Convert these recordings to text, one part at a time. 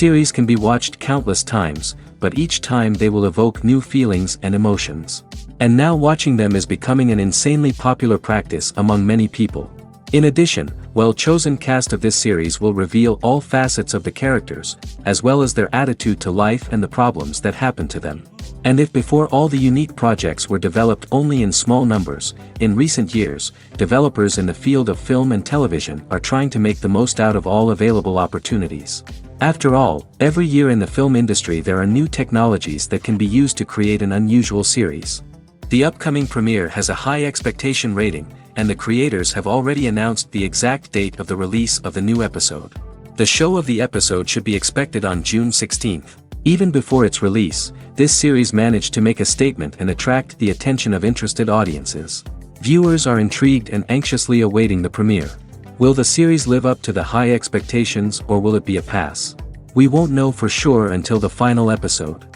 Series can be watched countless times, but each time they will evoke new feelings and emotions. And now watching them is becoming an insanely popular practice among many people. In addition, well-chosen cast of this series will reveal all facets of the characters, as well as their attitude to life and the problems that happen to them. And if before all the unique projects were developed only in small numbers, in recent years, developers in the field of film and television are trying to make the most out of all available opportunities. After all, every year in the film industry there are new technologies that can be used to create an unusual series. The upcoming premiere has a high expectation rating, and the creators have already announced the exact date of the release of the new episode. The show of the episode should be expected on June 16th. Even before its release, this series managed to make a statement and attract the attention of interested audiences. Viewers are intrigued and anxiously awaiting the premiere. Will the series live up to the high expectations, or will it be a pass? We won't know for sure until the final episode.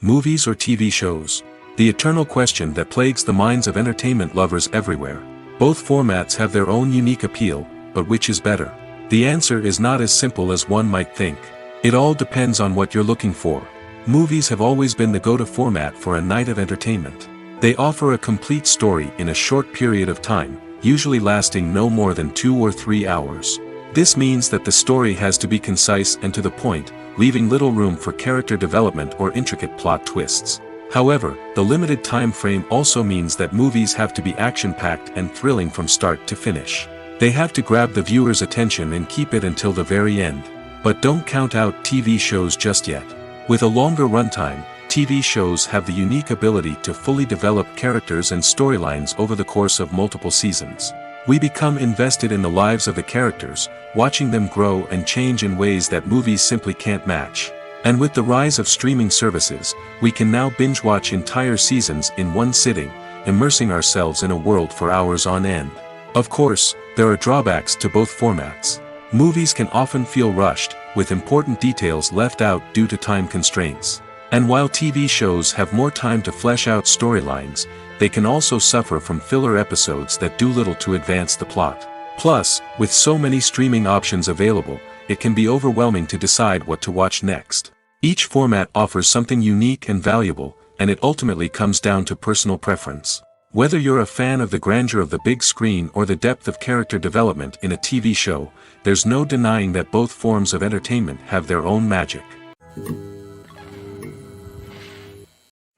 Movies or TV shows? The eternal question that plagues the minds of entertainment lovers everywhere. Both formats have their own unique appeal, but which is better? The answer is not as simple as one might think. It all depends on what you're looking for. Movies have always been the go-to format for a night of entertainment. They offer a complete story in a short period of time, usually lasting no more than 2 or 3 hours. This means that the story has to be concise and to the point, leaving little room for character development or intricate plot twists. However, the limited time frame also means that movies have to be action-packed and thrilling from start to finish. They have to grab the viewer's attention and keep it until the very end. But don't count out TV shows just yet. With a longer runtime, TV shows have the unique ability to fully develop characters and storylines over the course of multiple seasons. We become invested in the lives of the characters, watching them grow and change in ways that movies simply can't match. And with the rise of streaming services, we can now binge-watch entire seasons in one sitting, immersing ourselves in a world for hours on end. Of course, there are drawbacks to both formats. Movies can often feel rushed, with important details left out due to time constraints. And while TV shows have more time to flesh out storylines, they can also suffer from filler episodes that do little to advance the plot. Plus, with so many streaming options available, it can be overwhelming to decide what to watch next. Each format offers something unique and valuable, and it ultimately comes down to personal preference. Whether you're a fan of the grandeur of the big screen or the depth of character development in a TV show, there's no denying that both forms of entertainment have their own magic.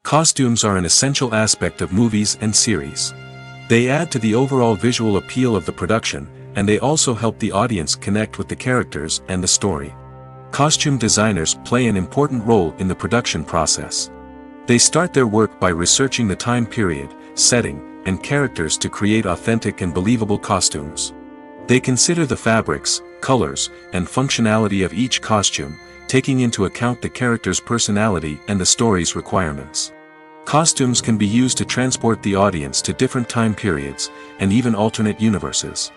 Costumes are an essential aspect of movies and series. They add to the overall visual appeal of the production, and they also help the audience connect with the characters and the story. Costume designers play an important role in the production process. They start their work by researching the time period, setting, and characters to create authentic and believable costumes. They consider the fabrics, colors, and functionality of each costume, taking into account the character's personality and the story's requirements. Costumes can be used to transport the audience to different time periods, and even alternate universes.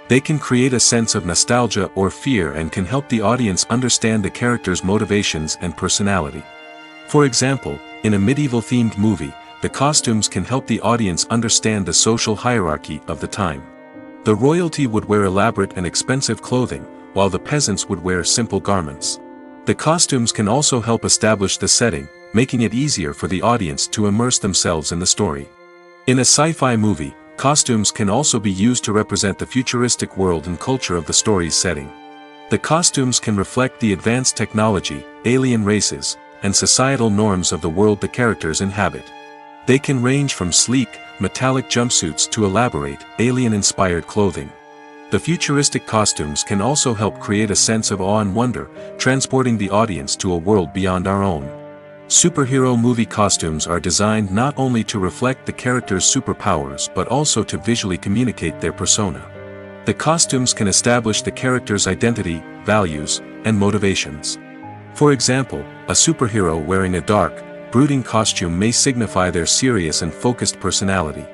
They can create a sense of nostalgia or fear and can help the audience understand the character's motivations and personality. For example, in a medieval-themed movie, the costumes can help the audience understand the social hierarchy of the time. The royalty would wear elaborate and expensive clothing, while the peasants would wear simple garments. The costumes can also help establish the setting, making it easier for the audience to immerse themselves in the story. In a sci-fi movie, costumes can also be used to represent the futuristic world and culture of the story's setting. The costumes can reflect the advanced technology, alien races, and societal norms of the world the characters inhabit. They can range from sleek, metallic jumpsuits to elaborate, alien-inspired clothing. The futuristic costumes can also help create a sense of awe and wonder, transporting the audience to a world beyond our own. Superhero movie costumes are designed not only to reflect the character's superpowers but also to visually communicate their persona. The costumes can establish the character's identity, values, and motivations. For example, a superhero wearing a dark, brooding costume may signify their serious and focused personality.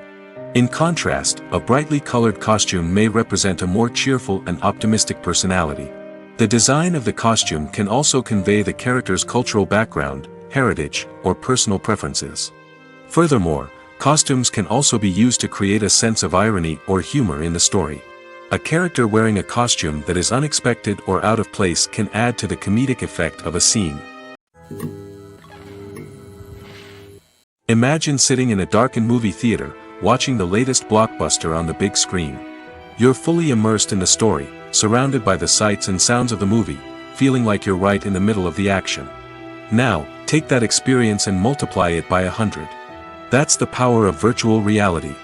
In contrast, a brightly colored costume may represent a more cheerful and optimistic personality. The design of the costume can also convey the character's cultural background, heritage, or personal preferences. Furthermore, costumes can also be used to create a sense of irony or humor in the story. A character wearing a costume that is unexpected or out of place can add to the comedic effect of a scene. Imagine sitting in a darkened movie theater, watching the latest blockbuster on the big screen. You're fully immersed in the story, surrounded by the sights and sounds of the movie, feeling like you're right in the middle of the action. Now, take that experience and multiply it by 100. That's the power of virtual reality.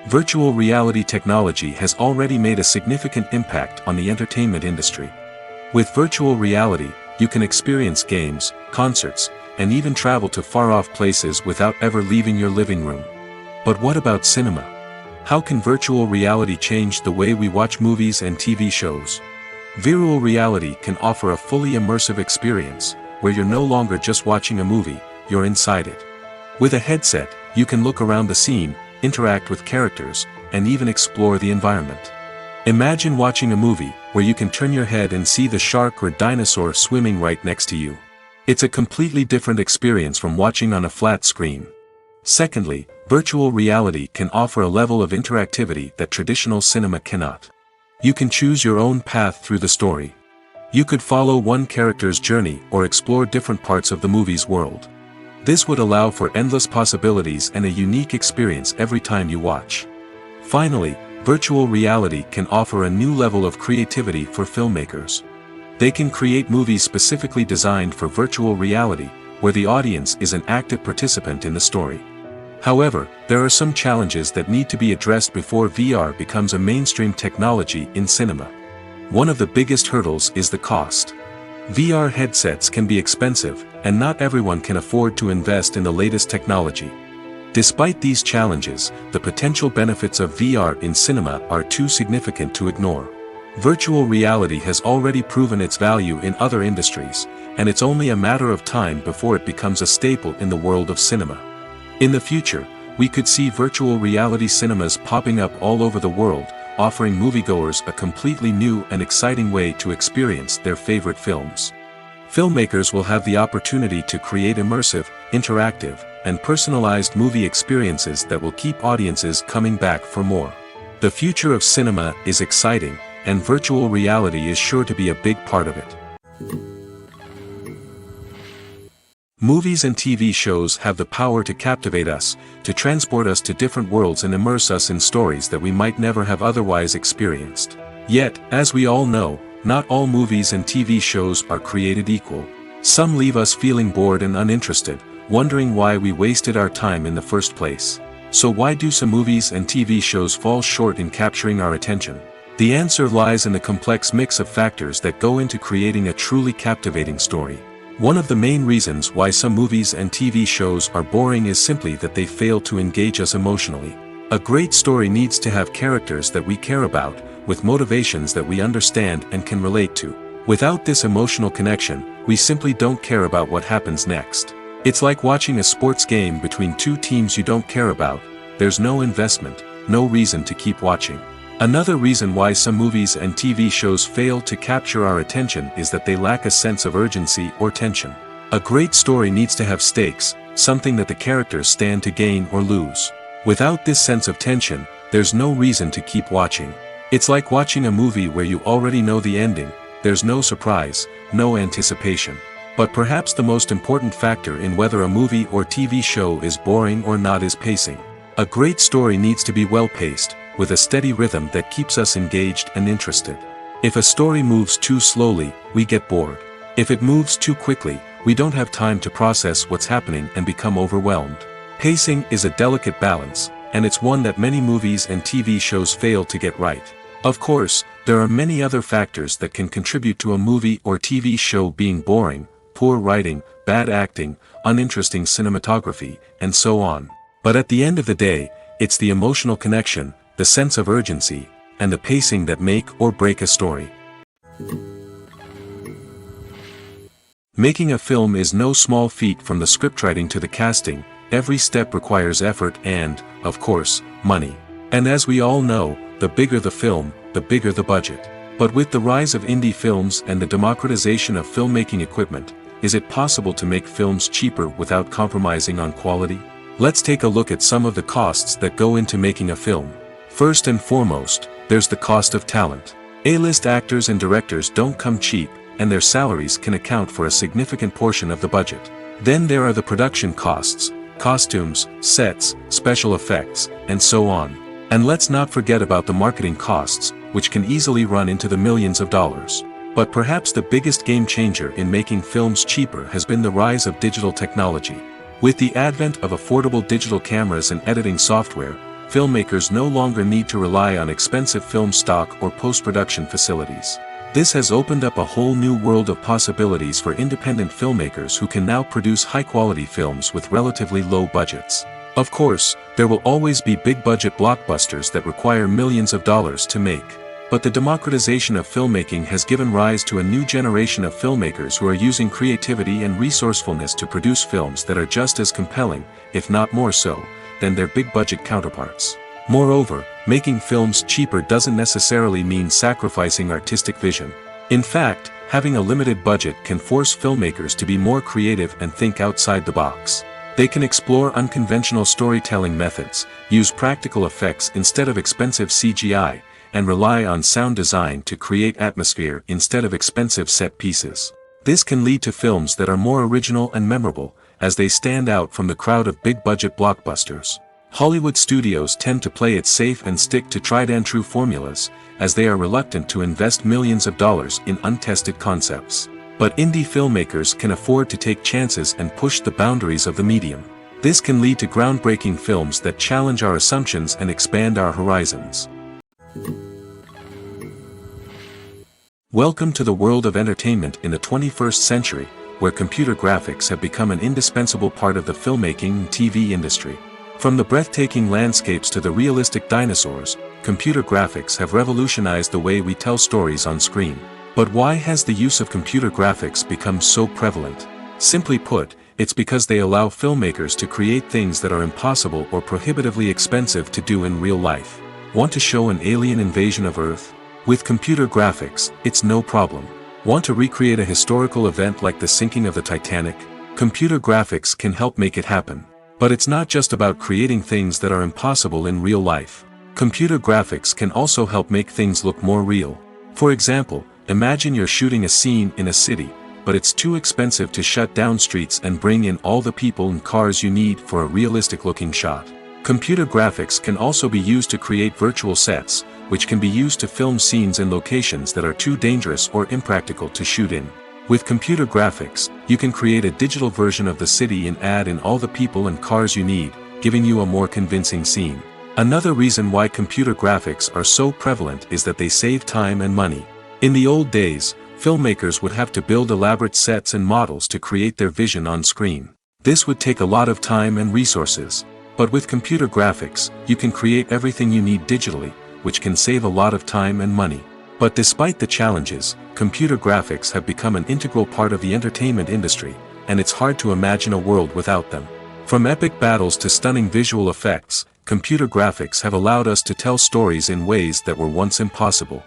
Virtual reality technology has already made a significant impact on the entertainment industry. With virtual reality, you can experience games, concerts, and even travel to far-off places without ever leaving your living room. But what about cinema? How can virtual reality change the way we watch movies and TV shows? Virtual reality can offer a fully immersive experience, where you're no longer just watching a movie, you're inside it. With a headset, you can look around the scene, interact with characters, and even explore the environment. Imagine watching a movie, where you can turn your head and see the shark or dinosaur swimming right next to you. It's a completely different experience from watching on a flat screen. Secondly, virtual reality can offer a level of interactivity that traditional cinema cannot. You can choose your own path through the story. You could follow one character's journey or explore different parts of the movie's world. This would allow for endless possibilities and a unique experience every time you watch. Finally, virtual reality can offer a new level of creativity for filmmakers. They can create movies specifically designed for virtual reality, where the audience is an active participant in the story. However, there are some challenges that need to be addressed before VR becomes a mainstream technology in cinema. One of the biggest hurdles is the cost. VR headsets can be expensive, and not everyone can afford to invest in the latest technology. Despite these challenges, the potential benefits of VR in cinema are too significant to ignore. Virtual reality has already proven its value in other industries, and it's only a matter of time before it becomes a staple in the world of cinema. In the future, we could see virtual reality cinemas popping up all over the world, offering moviegoers a completely new and exciting way to experience their favorite films. Filmmakers will have the opportunity to create immersive, interactive, and personalized movie experiences that will keep audiences coming back for more. The future of cinema is exciting, and virtual reality is sure to be a big part of it. Movies and TV shows have the power to captivate us, to transport us to different worlds and immerse us in stories that we might never have otherwise experienced. Yet, as we all know, not all movies and TV shows are created equal. Some leave us feeling bored and uninterested, wondering why we wasted our time in the first place. So why do some movies and TV shows fall short in capturing our attention? The answer lies in the complex mix of factors that go into creating a truly captivating story. One of the main reasons why some movies and TV shows are boring is simply that they fail to engage us emotionally. A great story needs to have characters that we care about, with motivations that we understand and can relate to. Without this emotional connection, we simply don't care about what happens next. It's like watching a sports game between two teams you don't care about. There's no investment, no reason to keep watching. Another reason why some movies and TV shows fail to capture our attention is that they lack a sense of urgency or tension. A great story needs to have stakes, something that the characters stand to gain or lose. Without this sense of tension, there's no reason to keep watching. It's like watching a movie where you already know the ending, there's no surprise, no anticipation. But perhaps the most important factor in whether a movie or TV show is boring or not is pacing. A great story needs to be well-paced, with a steady rhythm that keeps us engaged and interested. If a story moves too slowly, we get bored. If it moves too quickly, we don't have time to process what's happening and become overwhelmed. Pacing is a delicate balance, and it's one that many movies and TV shows fail to get right. Of course, there are many other factors that can contribute to a movie or TV show being boring: poor writing, bad acting, uninteresting cinematography, and so on. But at the end of the day, it's the emotional connection, the sense of urgency, and the pacing that make or break a story. Making a film is no small feat. From the scriptwriting to the casting, every step requires effort and, of course, money. And as we all know, the bigger the film, the bigger the budget. But with the rise of indie films and the democratization of filmmaking equipment, is it possible to make films cheaper without compromising on quality? Let's take a look at some of the costs that go into making a film. First and foremost, there's the cost of talent. A-list actors and directors don't come cheap, and their salaries can account for a significant portion of the budget. Then there are the production costs, costumes, sets, special effects, and so on. And let's not forget about the marketing costs, which can easily run into the millions of dollars. But perhaps the biggest game changer in making films cheaper has been the rise of digital technology. With the advent of affordable digital cameras and editing software, filmmakers no longer need to rely on expensive film stock or post-production facilities. This has opened up a whole new world of possibilities for independent filmmakers who can now produce high-quality films with relatively low budgets. Of course, there will always be big-budget blockbusters that require millions of dollars to make. But the democratization of filmmaking has given rise to a new generation of filmmakers who are using creativity and resourcefulness to produce films that are just as compelling, if not more so, than their big-budget counterparts. Moreover, making films cheaper doesn't necessarily mean sacrificing artistic vision. In fact, having a limited budget can force filmmakers to be more creative and think outside the box. They can explore unconventional storytelling methods, use practical effects instead of expensive CGI, and rely on sound design to create atmosphere instead of expensive set pieces. This can lead to films that are more original and memorable, as they stand out from the crowd of big-budget blockbusters. Hollywood studios tend to play it safe and stick to tried-and-true formulas, as they are reluctant to invest millions of dollars in untested concepts. But indie filmmakers can afford to take chances and push the boundaries of the medium. This can lead to groundbreaking films that challenge our assumptions and expand our horizons. Welcome to the world of entertainment in the 21st century, where computer graphics have become an indispensable part of the filmmaking and TV industry. From the breathtaking landscapes to the realistic dinosaurs, computer graphics have revolutionized the way we tell stories on screen. But why has the use of computer graphics become so prevalent? Simply put, it's because they allow filmmakers to create things that are impossible or prohibitively expensive to do in real life. Want to show an alien invasion of Earth? With computer graphics, it's no problem. Want to recreate a historical event like the sinking of the Titanic? Computer graphics can help make it happen. But it's not just about creating things that are impossible in real life. Computer graphics can also help make things look more real. For example, imagine you're shooting a scene in a city, but it's too expensive to shut down streets and bring in all the people and cars you need for a realistic-looking shot. Computer graphics can also be used to create virtual sets, which can be used to film scenes in locations that are too dangerous or impractical to shoot in. With computer graphics, you can create a digital version of the city and add in all the people and cars you need, giving you a more convincing scene. Another reason why computer graphics are so prevalent is that they save time and money. In the old days, filmmakers would have to build elaborate sets and models to create their vision on screen. This would take a lot of time and resources. But with computer graphics, you can create everything you need digitally, which can save a lot of time and money. But despite the challenges, computer graphics have become an integral part of the entertainment industry, and it's hard to imagine a world without them. From epic battles to stunning visual effects, computer graphics have allowed us to tell stories in ways that were once impossible.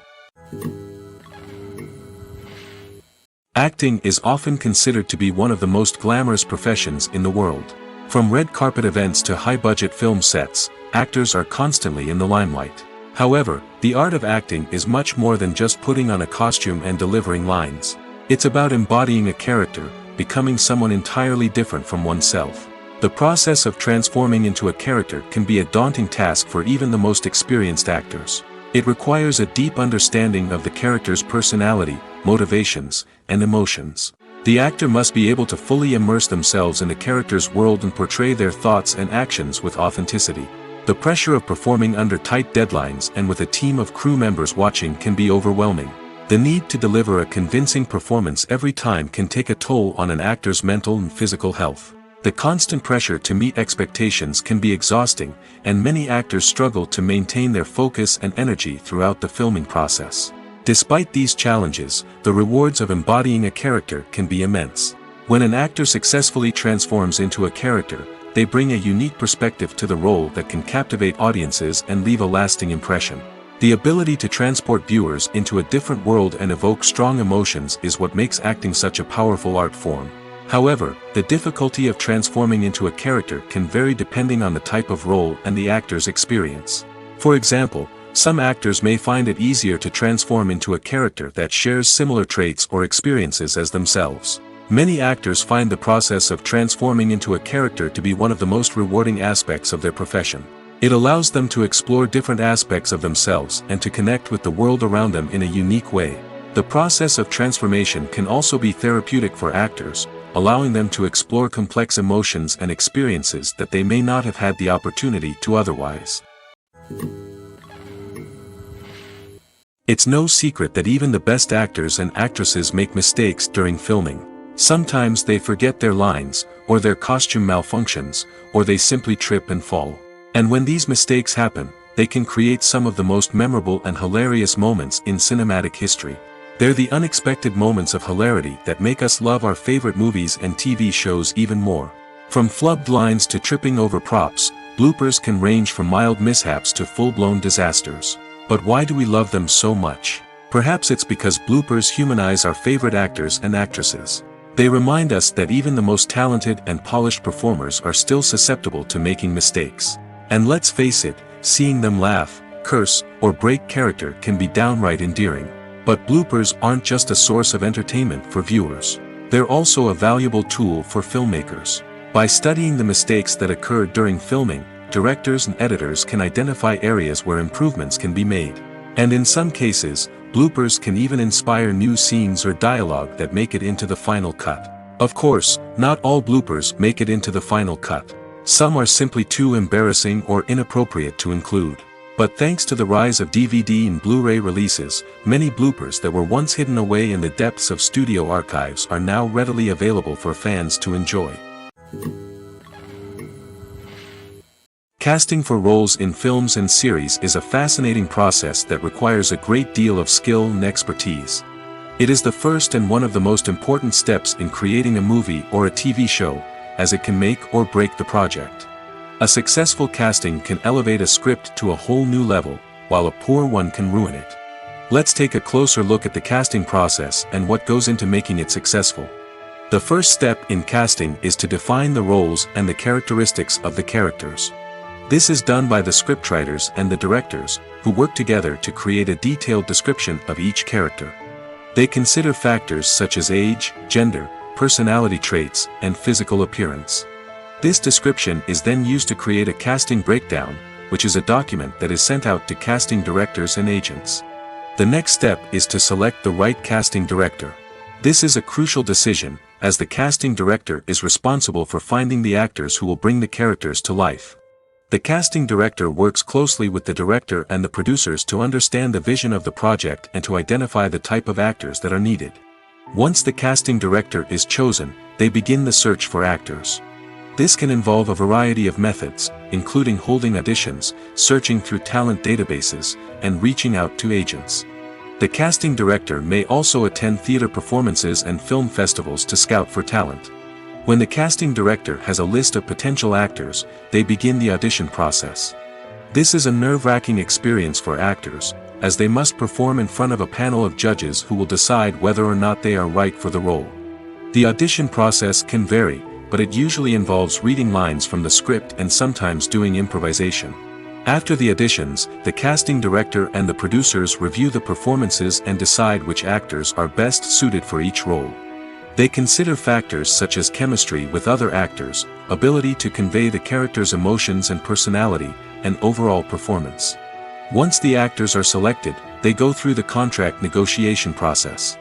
Acting is often considered to be one of the most glamorous professions in the world. From red carpet events to high-budget film sets, actors are constantly in the limelight. However, the art of acting is much more than just putting on a costume and delivering lines. It's about embodying a character, becoming someone entirely different from oneself. The process of transforming into a character can be a daunting task for even the most experienced actors. It requires a deep understanding of the character's personality, motivations, and emotions. The actor must be able to fully immerse themselves in the character's world and portray their thoughts and actions with authenticity. The pressure of performing under tight deadlines and with a team of crew members watching can be overwhelming. The need to deliver a convincing performance every time can take a toll on an actor's mental and physical health. The constant pressure to meet expectations can be exhausting, and many actors struggle to maintain their focus and energy throughout the filming process. Despite these challenges, the rewards of embodying a character can be immense. When an actor successfully transforms into a character, they bring a unique perspective to the role that can captivate audiences and leave a lasting impression. The ability to transport viewers into a different world and evoke strong emotions is what makes acting such a powerful art form. However, the difficulty of transforming into a character can vary depending on the type of role and the actor's experience. For example, Some actors may find it easier to transform into a character that shares similar traits or experiences as themselves. Many actors find the process of transforming into a character to be one of the most rewarding aspects of their profession. It allows them to explore different aspects of themselves and to connect with the world around them in a unique way. The process of transformation can also be therapeutic for actors, allowing them to explore complex emotions and experiences that they may not have had the opportunity to otherwise. It's no secret that even the best actors and actresses make mistakes during filming. Sometimes they forget their lines, or their costume malfunctions, or they simply trip and fall. And when these mistakes happen, they can create some of the most memorable and hilarious moments in cinematic history. They're the unexpected moments of hilarity that make us love our favorite movies and TV shows even more. From flubbed lines to tripping over props, bloopers can range from mild mishaps to full-blown disasters. But why do we love them so much? Perhaps it's because bloopers humanize our favorite actors and actresses. They remind us that even the most talented and polished performers are still susceptible to making mistakes. And let's face it, seeing them laugh, curse, or break character can be downright endearing. But bloopers aren't just a source of entertainment for viewers. They're also a valuable tool for filmmakers. By studying the mistakes that occur during filming, directors and editors can identify areas where improvements can be made. And in some cases, bloopers can even inspire new scenes or dialogue that make it into the final cut. Of course, not all bloopers make it into the final cut. Some are simply too embarrassing or inappropriate to include. But thanks to the rise of DVD and Blu-ray releases, many bloopers that were once hidden away in the depths of studio archives are now readily available for fans to enjoy. Casting for roles in films and series is a fascinating process that requires a great deal of skill and expertise. It is the first and one of the most important steps in creating a movie or a TV show, as it can make or break the project. A successful casting can elevate a script to a whole new level, while a poor one can ruin it. Let's take a closer look at the casting process and what goes into making it successful. The first step in casting is to define the roles and the characteristics of the characters. This is done by the scriptwriters and the directors, who work together to create a detailed description of each character. They consider factors such as age, gender, personality traits, and physical appearance. This description is then used to create a casting breakdown, which is a document that is sent out to casting directors and agents. The next step is to select the right casting director. This is a crucial decision, as the casting director is responsible for finding the actors who will bring the characters to life. The casting director works closely with the director and the producers to understand the vision of the project and to identify the type of actors that are needed. Once the casting director is chosen, they begin the search for actors. This can involve a variety of methods, including holding auditions, searching through talent databases, and reaching out to agents. The casting director may also attend theater performances and film festivals to scout for talent. When the casting director has a list of potential actors, they begin the audition process. This is a nerve-wracking experience for actors, as they must perform in front of a panel of judges who will decide whether or not they are right for the role. The audition process can vary, but it usually involves reading lines from the script and sometimes doing improvisation. After the auditions, the casting director and the producers review the performances and decide which actors are best suited for each role. They consider factors such as chemistry with other actors, ability to convey the character's emotions and personality, and overall performance. Once the actors are selected, they go through the contract negotiation process.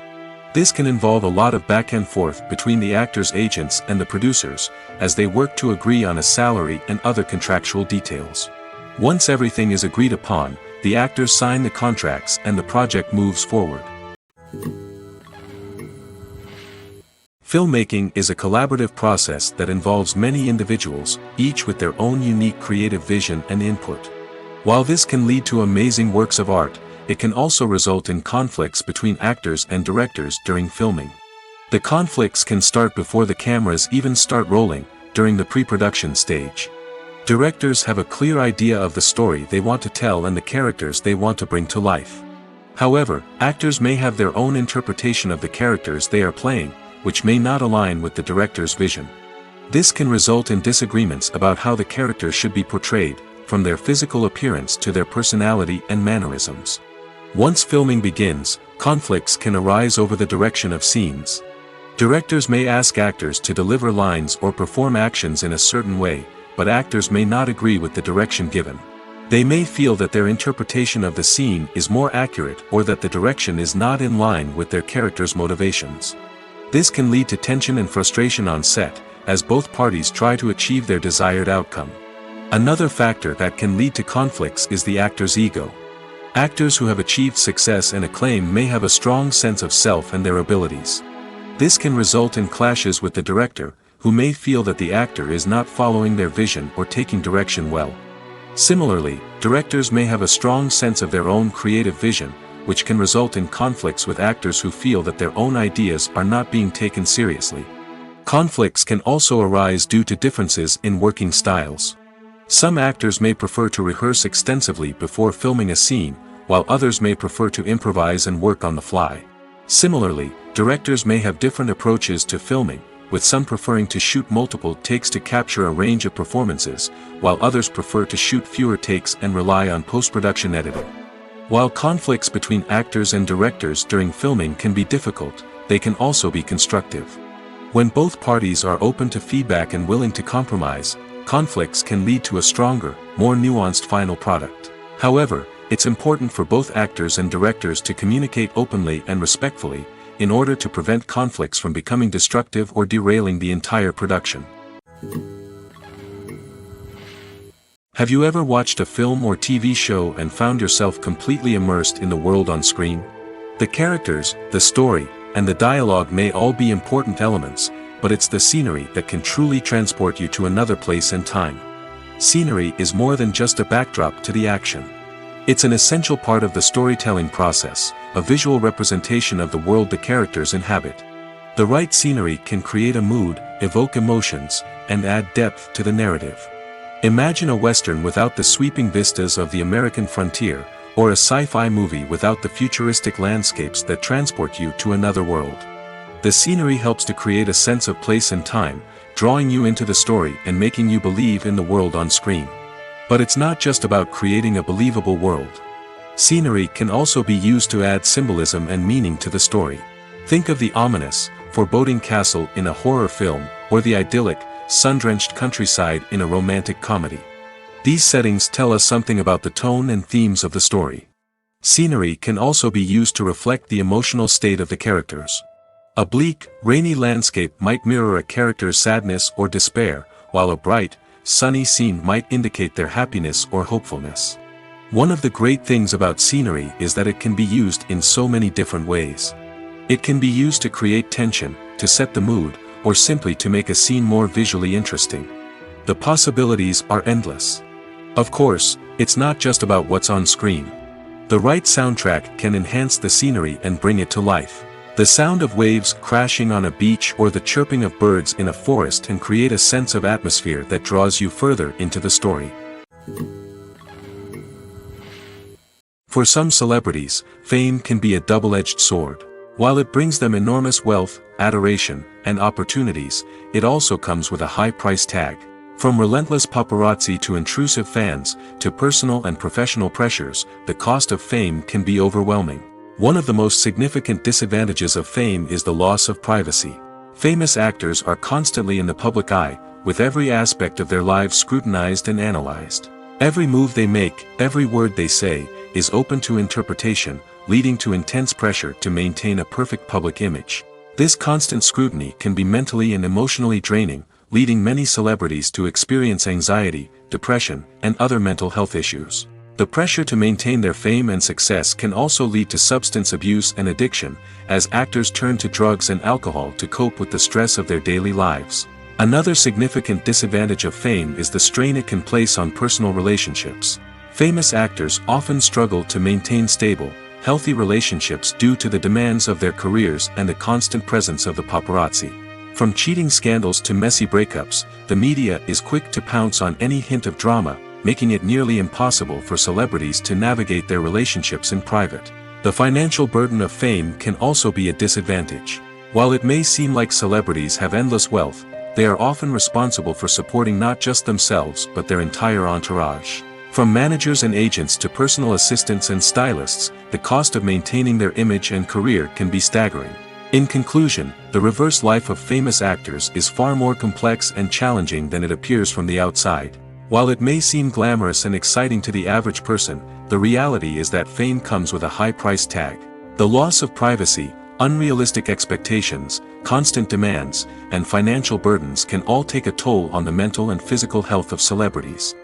This can involve a lot of back and forth between the actors' agents and the producers, as they work to agree on a salary and other contractual details. Once everything is agreed upon, the actors sign the contracts and the project moves forward. Filmmaking is a collaborative process that involves many individuals, each with their own unique creative vision and input. While this can lead to amazing works of art, it can also result in conflicts between actors and directors during filming. The conflicts can start before the cameras even start rolling, during the pre-production stage. Directors have a clear idea of the story they want to tell and the characters they want to bring to life. However, actors may have their own interpretation of the characters they are playing, which may not align with the director's vision. This can result in disagreements about how the character should be portrayed, from their physical appearance to their personality and mannerisms. Once filming begins, conflicts can arise over the direction of scenes. Directors may ask actors to deliver lines or perform actions in a certain way, but actors may not agree with the direction given. They may feel that their interpretation of the scene is more accurate or that the direction is not in line with their character's motivations. This can lead to tension and frustration on set, as both parties try to achieve their desired outcome. Another factor that can lead to conflicts is the actor's ego. Actors who have achieved success and acclaim may have a strong sense of self and their abilities. This can result in clashes with the director, who may feel that the actor is not following their vision or taking direction well. Similarly, directors may have a strong sense of their own creative vision, which can result in conflicts with actors who feel that their own ideas are not being taken seriously. Conflicts can also arise due to differences in working styles. Some actors may prefer to rehearse extensively before filming a scene, while others may prefer to improvise and work on the fly. Similarly, directors may have different approaches to filming, with some preferring to shoot multiple takes to capture a range of performances, while others prefer to shoot fewer takes and rely on post-production editing. While conflicts between actors and directors during filming can be difficult, they can also be constructive. When both parties are open to feedback and willing to compromise, conflicts can lead to a stronger, more nuanced final product. However, it's important for both actors and directors to communicate openly and respectfully, in order to prevent conflicts from becoming destructive or derailing the entire production. Have you ever watched a film or TV show and found yourself completely immersed in the world on screen? The characters, the story, and the dialogue may all be important elements, but it's the scenery that can truly transport you to another place and time. Scenery is more than just a backdrop to the action. It's an essential part of the storytelling process, a visual representation of the world the characters inhabit. The right scenery can create a mood, evoke emotions, and add depth to the narrative. Imagine a Western without the sweeping vistas of the American frontier, or a sci-fi movie without the futuristic landscapes that transport you to another world. The scenery helps to create a sense of place and time, drawing you into the story and making you believe in the world on screen. But it's not just about creating a believable world. Scenery can also be used to add symbolism and meaning to the story. Think of the ominous, foreboding castle in a horror film, or the idyllic, sun-drenched countryside in a romantic comedy. These settings tell us something about the tone and themes of the story. Scenery can also be used to reflect the emotional state of the characters. A bleak, rainy landscape might mirror a character's sadness or despair, while a bright, sunny scene might indicate their happiness or hopefulness. One of the great things about scenery is that it can be used in so many different ways. It can be used to create tension, to set the mood, or simply to make a scene more visually interesting. The possibilities are endless. Of course, it's not just about what's on screen. The right soundtrack can enhance the scenery and bring it to life. The sound of waves crashing on a beach or the chirping of birds in a forest can create a sense of atmosphere that draws you further into the story. For some celebrities, fame can be a double-edged sword. While it brings them enormous wealth, adoration, and opportunities, it also comes with a high price tag. From relentless paparazzi to intrusive fans, to personal and professional pressures, the cost of fame can be overwhelming. One of the most significant disadvantages of fame is the loss of privacy. Famous actors are constantly in the public eye, with every aspect of their lives scrutinized and analyzed. Every move they make, every word they say, is open to interpretation, leading to intense pressure to maintain a perfect public image. This constant scrutiny can be mentally and emotionally draining, leading many celebrities to experience anxiety, depression, and other mental health issues. The pressure to maintain their fame and success can also lead to substance abuse and addiction, as actors turn to drugs and alcohol to cope with the stress of their daily lives. Another significant disadvantage of fame is the strain it can place on personal relationships. Famous actors often struggle to maintain stable, healthy relationships due to the demands of their careers and the constant presence of the paparazzi. From cheating scandals to messy breakups, the media is quick to pounce on any hint of drama, making it nearly impossible for celebrities to navigate their relationships in private. The financial burden of fame can also be a disadvantage. While it may seem like celebrities have endless wealth, they are often responsible for supporting not just themselves but their entire entourage. From managers and agents to personal assistants and stylists, the cost of maintaining their image and career can be staggering. In conclusion, the reverse life of famous actors is far more complex and challenging than it appears from the outside. While it may seem glamorous and exciting to the average person, the reality is that fame comes with a high price tag. The loss of privacy, unrealistic expectations, constant demands, and financial burdens can all take a toll on the mental and physical health of celebrities.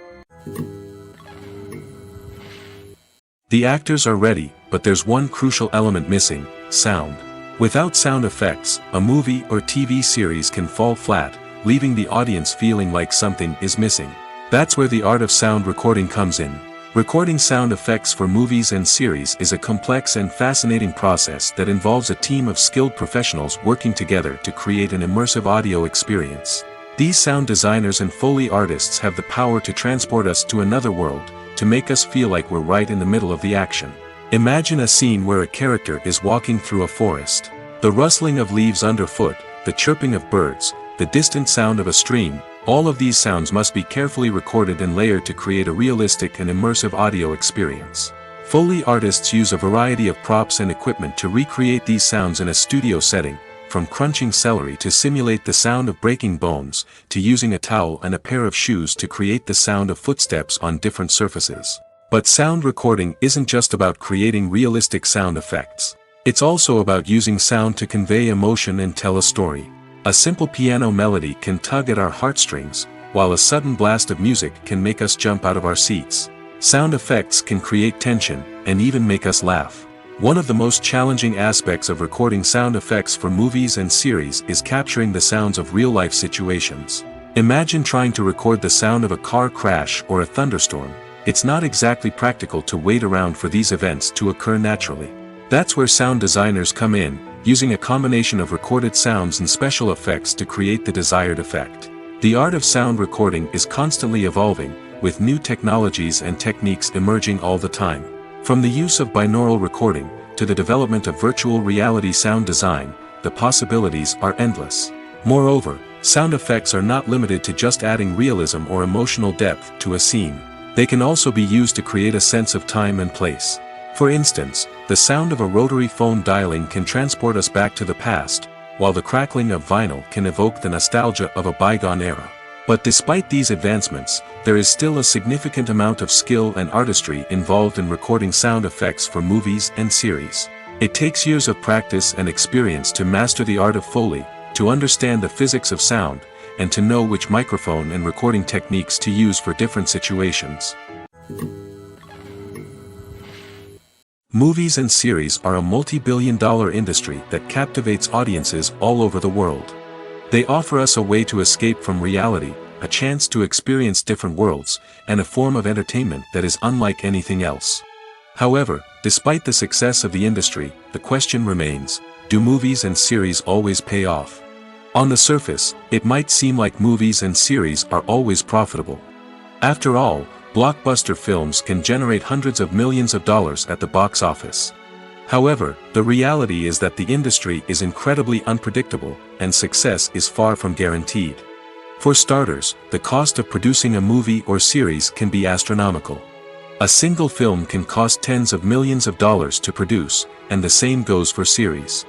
The actors are ready, but there's one crucial element missing: sound. Without sound effects, a movie or TV series can fall flat, leaving the audience feeling like something is missing. That's where the art of sound recording comes in. Recording sound effects for movies and series is a complex and fascinating process that involves a team of skilled professionals working together to create an immersive audio experience. These sound designers and Foley artists have the power to transport us to another world, to make us feel like we're right in the middle of the action. Imagine a scene where a character is walking through a forest. The rustling of leaves underfoot, the chirping of birds, the distant sound of a stream, all of these sounds must be carefully recorded and layered to create a realistic and immersive audio experience. Foley artists use a variety of props and equipment to recreate these sounds in a studio setting, from crunching celery to simulate the sound of breaking bones, to using a towel and a pair of shoes to create the sound of footsteps on different surfaces. But sound recording isn't just about creating realistic sound effects. It's also about using sound to convey emotion and tell a story. A simple piano melody can tug at our heartstrings, while a sudden blast of music can make us jump out of our seats. Sound effects can create tension, and even make us laugh. One of the most challenging aspects of recording sound effects for movies and series is capturing the sounds of real-life situations. Imagine trying to record the sound of a car crash or a thunderstorm. It's not exactly practical to wait around for these events to occur naturally. That's where sound designers come in, using a combination of recorded sounds and special effects to create the desired effect. The art of sound recording is constantly evolving, with new technologies and techniques emerging all the time. From the use of binaural recording, to the development of virtual reality sound design, the possibilities are endless. Moreover, sound effects are not limited to just adding realism or emotional depth to a scene. They can also be used to create a sense of time and place. For instance, the sound of a rotary phone dialing can transport us back to the past, while the crackling of vinyl can evoke the nostalgia of a bygone era. But despite these advancements, there is still a significant amount of skill and artistry involved in recording sound effects for movies and series. It takes years of practice and experience to master the art of Foley, to understand the physics of sound, and to know which microphone and recording techniques to use for different situations. Movies and series are a multi-billion-dollar industry that captivates audiences all over the world. They offer us a way to escape from reality, a chance to experience different worlds, and a form of entertainment that is unlike anything else. However, despite the success of the industry, the question remains: do movies and series always pay off? On the surface, it might seem like movies and series are always profitable. After all, blockbuster films can generate hundreds of millions of dollars at the box office. However, the reality is that the industry is incredibly unpredictable, and success is far from guaranteed. For starters, the cost of producing a movie or series can be astronomical. A single film can cost tens of millions of dollars to produce, and the same goes for series.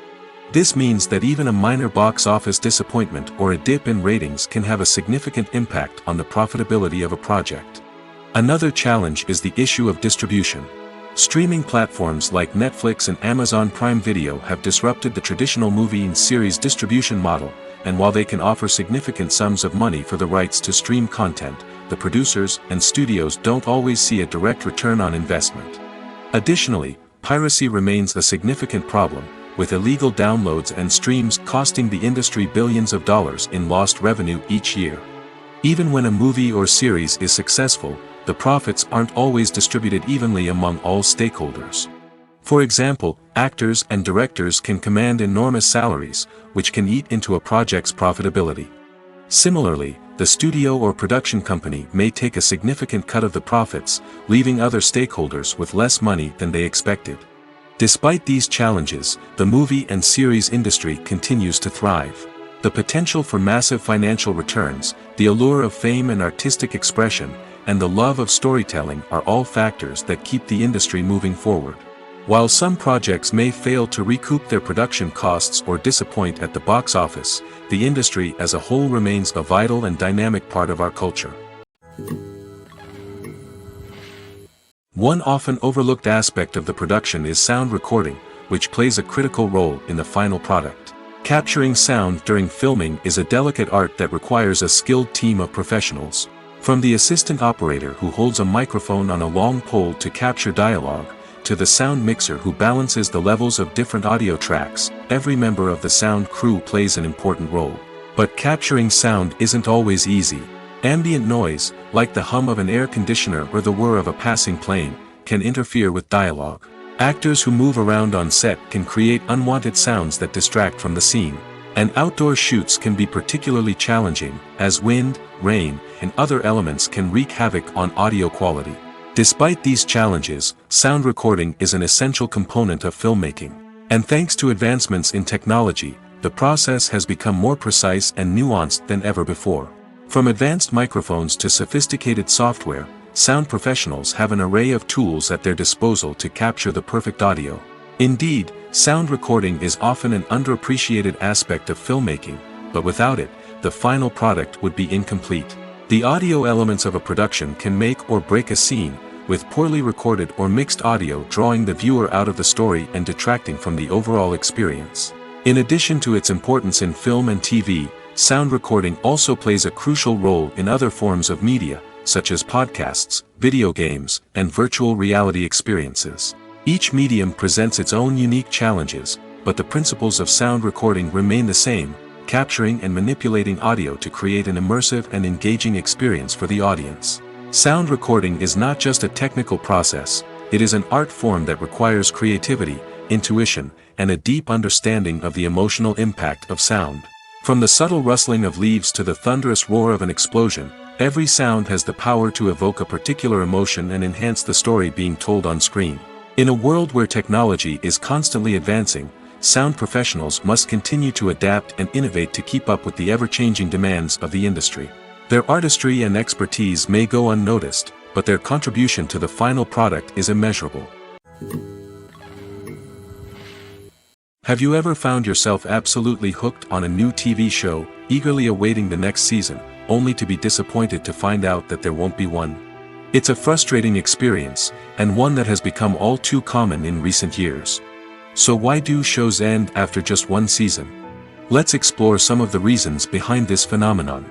This means that even a minor box office disappointment or a dip in ratings can have a significant impact on the profitability of a project. Another challenge is the issue of distribution. Streaming platforms like Netflix and Amazon Prime Video have disrupted the traditional movie and series distribution model, and while they can offer significant sums of money for the rights to stream content, the producers and studios don't always see a direct return on investment. Additionally, piracy remains a significant problem, with illegal downloads and streams costing the industry billions of dollars in lost revenue each year. Even when a movie or series is successful, the profits aren't always distributed evenly among all stakeholders. For example, actors and directors can command enormous salaries, which can eat into a project's profitability. Similarly, the studio or production company may take a significant cut of the profits, leaving other stakeholders with less money than they expected. Despite these challenges, the movie and series industry continues to thrive. The potential for massive financial returns, the allure of fame and artistic expression, and the love of storytelling are all factors that keep the industry moving forward. While some projects may fail to recoup their production costs or disappoint at the box office, the industry as a whole remains a vital and dynamic part of our culture. One often overlooked aspect of the production is sound recording, which plays a critical role in the final product. Capturing sound during filming is a delicate art that requires a skilled team of professionals. From the assistant operator who holds a microphone on a long pole to capture dialogue, to the sound mixer who balances the levels of different audio tracks, every member of the sound crew plays an important role. But capturing sound isn't always easy. Ambient noise, like the hum of an air conditioner or the whir of a passing plane, can interfere with dialogue. Actors who move around on set can create unwanted sounds that distract from the scene. And outdoor shoots can be particularly challenging, as wind, rain, and other elements can wreak havoc on audio quality. Despite these challenges, sound recording is an essential component of filmmaking. And thanks to advancements in technology, the process has become more precise and nuanced than ever before. From advanced microphones to sophisticated software, sound professionals have an array of tools at their disposal to capture the perfect audio. Indeed, sound recording is often an underappreciated aspect of filmmaking, but without it, the final product would be incomplete. The audio elements of a production can make or break a scene, with poorly recorded or mixed audio drawing the viewer out of the story and detracting from the overall experience. In addition to its importance in film and TV, sound recording also plays a crucial role in other forms of media, such as podcasts, video games, and virtual reality experiences. Each medium presents its own unique challenges, but the principles of sound recording remain the same, capturing and manipulating audio to create an immersive and engaging experience for the audience. Sound recording is not just a technical process, it is an art form that requires creativity, intuition, and a deep understanding of the emotional impact of sound. From the subtle rustling of leaves to the thunderous roar of an explosion, every sound has the power to evoke a particular emotion and enhance the story being told on screen. In a world where technology is constantly advancing, sound professionals must continue to adapt and innovate to keep up with the ever-changing demands of the industry. Their artistry and expertise may go unnoticed, but their contribution to the final product is immeasurable. Have you ever found yourself absolutely hooked on a new TV show, eagerly awaiting the next season, only to be disappointed to find out that there won't be one? It's a frustrating experience, and one that has become all too common in recent years. So why do shows end after just one season? Let's explore some of the reasons behind this phenomenon.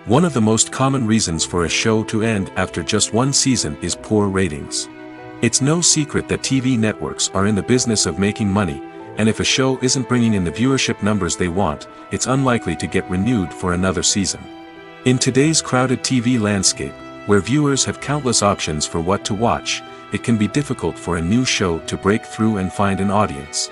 One of the most common reasons for a show to end after just one season is poor ratings. It's no secret that TV networks are in the business of making money, and if a show isn't bringing in the viewership numbers they want, it's unlikely to get renewed for another season. In today's crowded TV landscape, where viewers have countless options for what to watch, it can be difficult for a new show to break through and find an audience.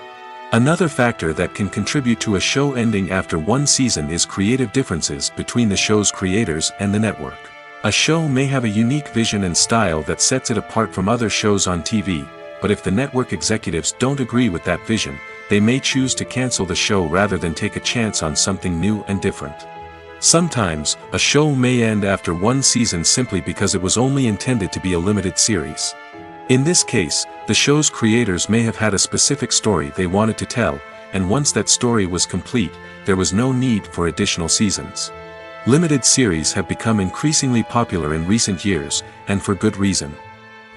Another factor that can contribute to a show ending after one season is creative differences between the show's creators and the network. A show may have a unique vision and style that sets it apart from other shows on TV, but if the network executives don't agree with that vision, they may choose to cancel the show rather than take a chance on something new and different. Sometimes, a show may end after one season simply because it was only intended to be a limited series. In this case, the show's creators may have had a specific story they wanted to tell, and once that story was complete, there was no need for additional seasons. Limited series have become increasingly popular in recent years, and for good reason.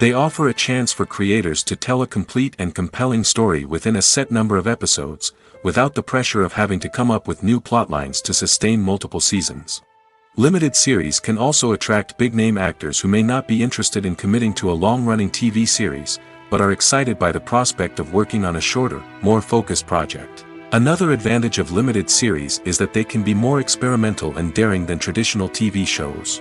They offer a chance for creators to tell a complete and compelling story within a set number of episodes, without the pressure of having to come up with new plotlines to sustain multiple seasons. Limited series can also attract big-name actors who may not be interested in committing to a long-running TV series, but are excited by the prospect of working on a shorter, more focused project. Another advantage of limited series is that they can be more experimental and daring than traditional TV shows.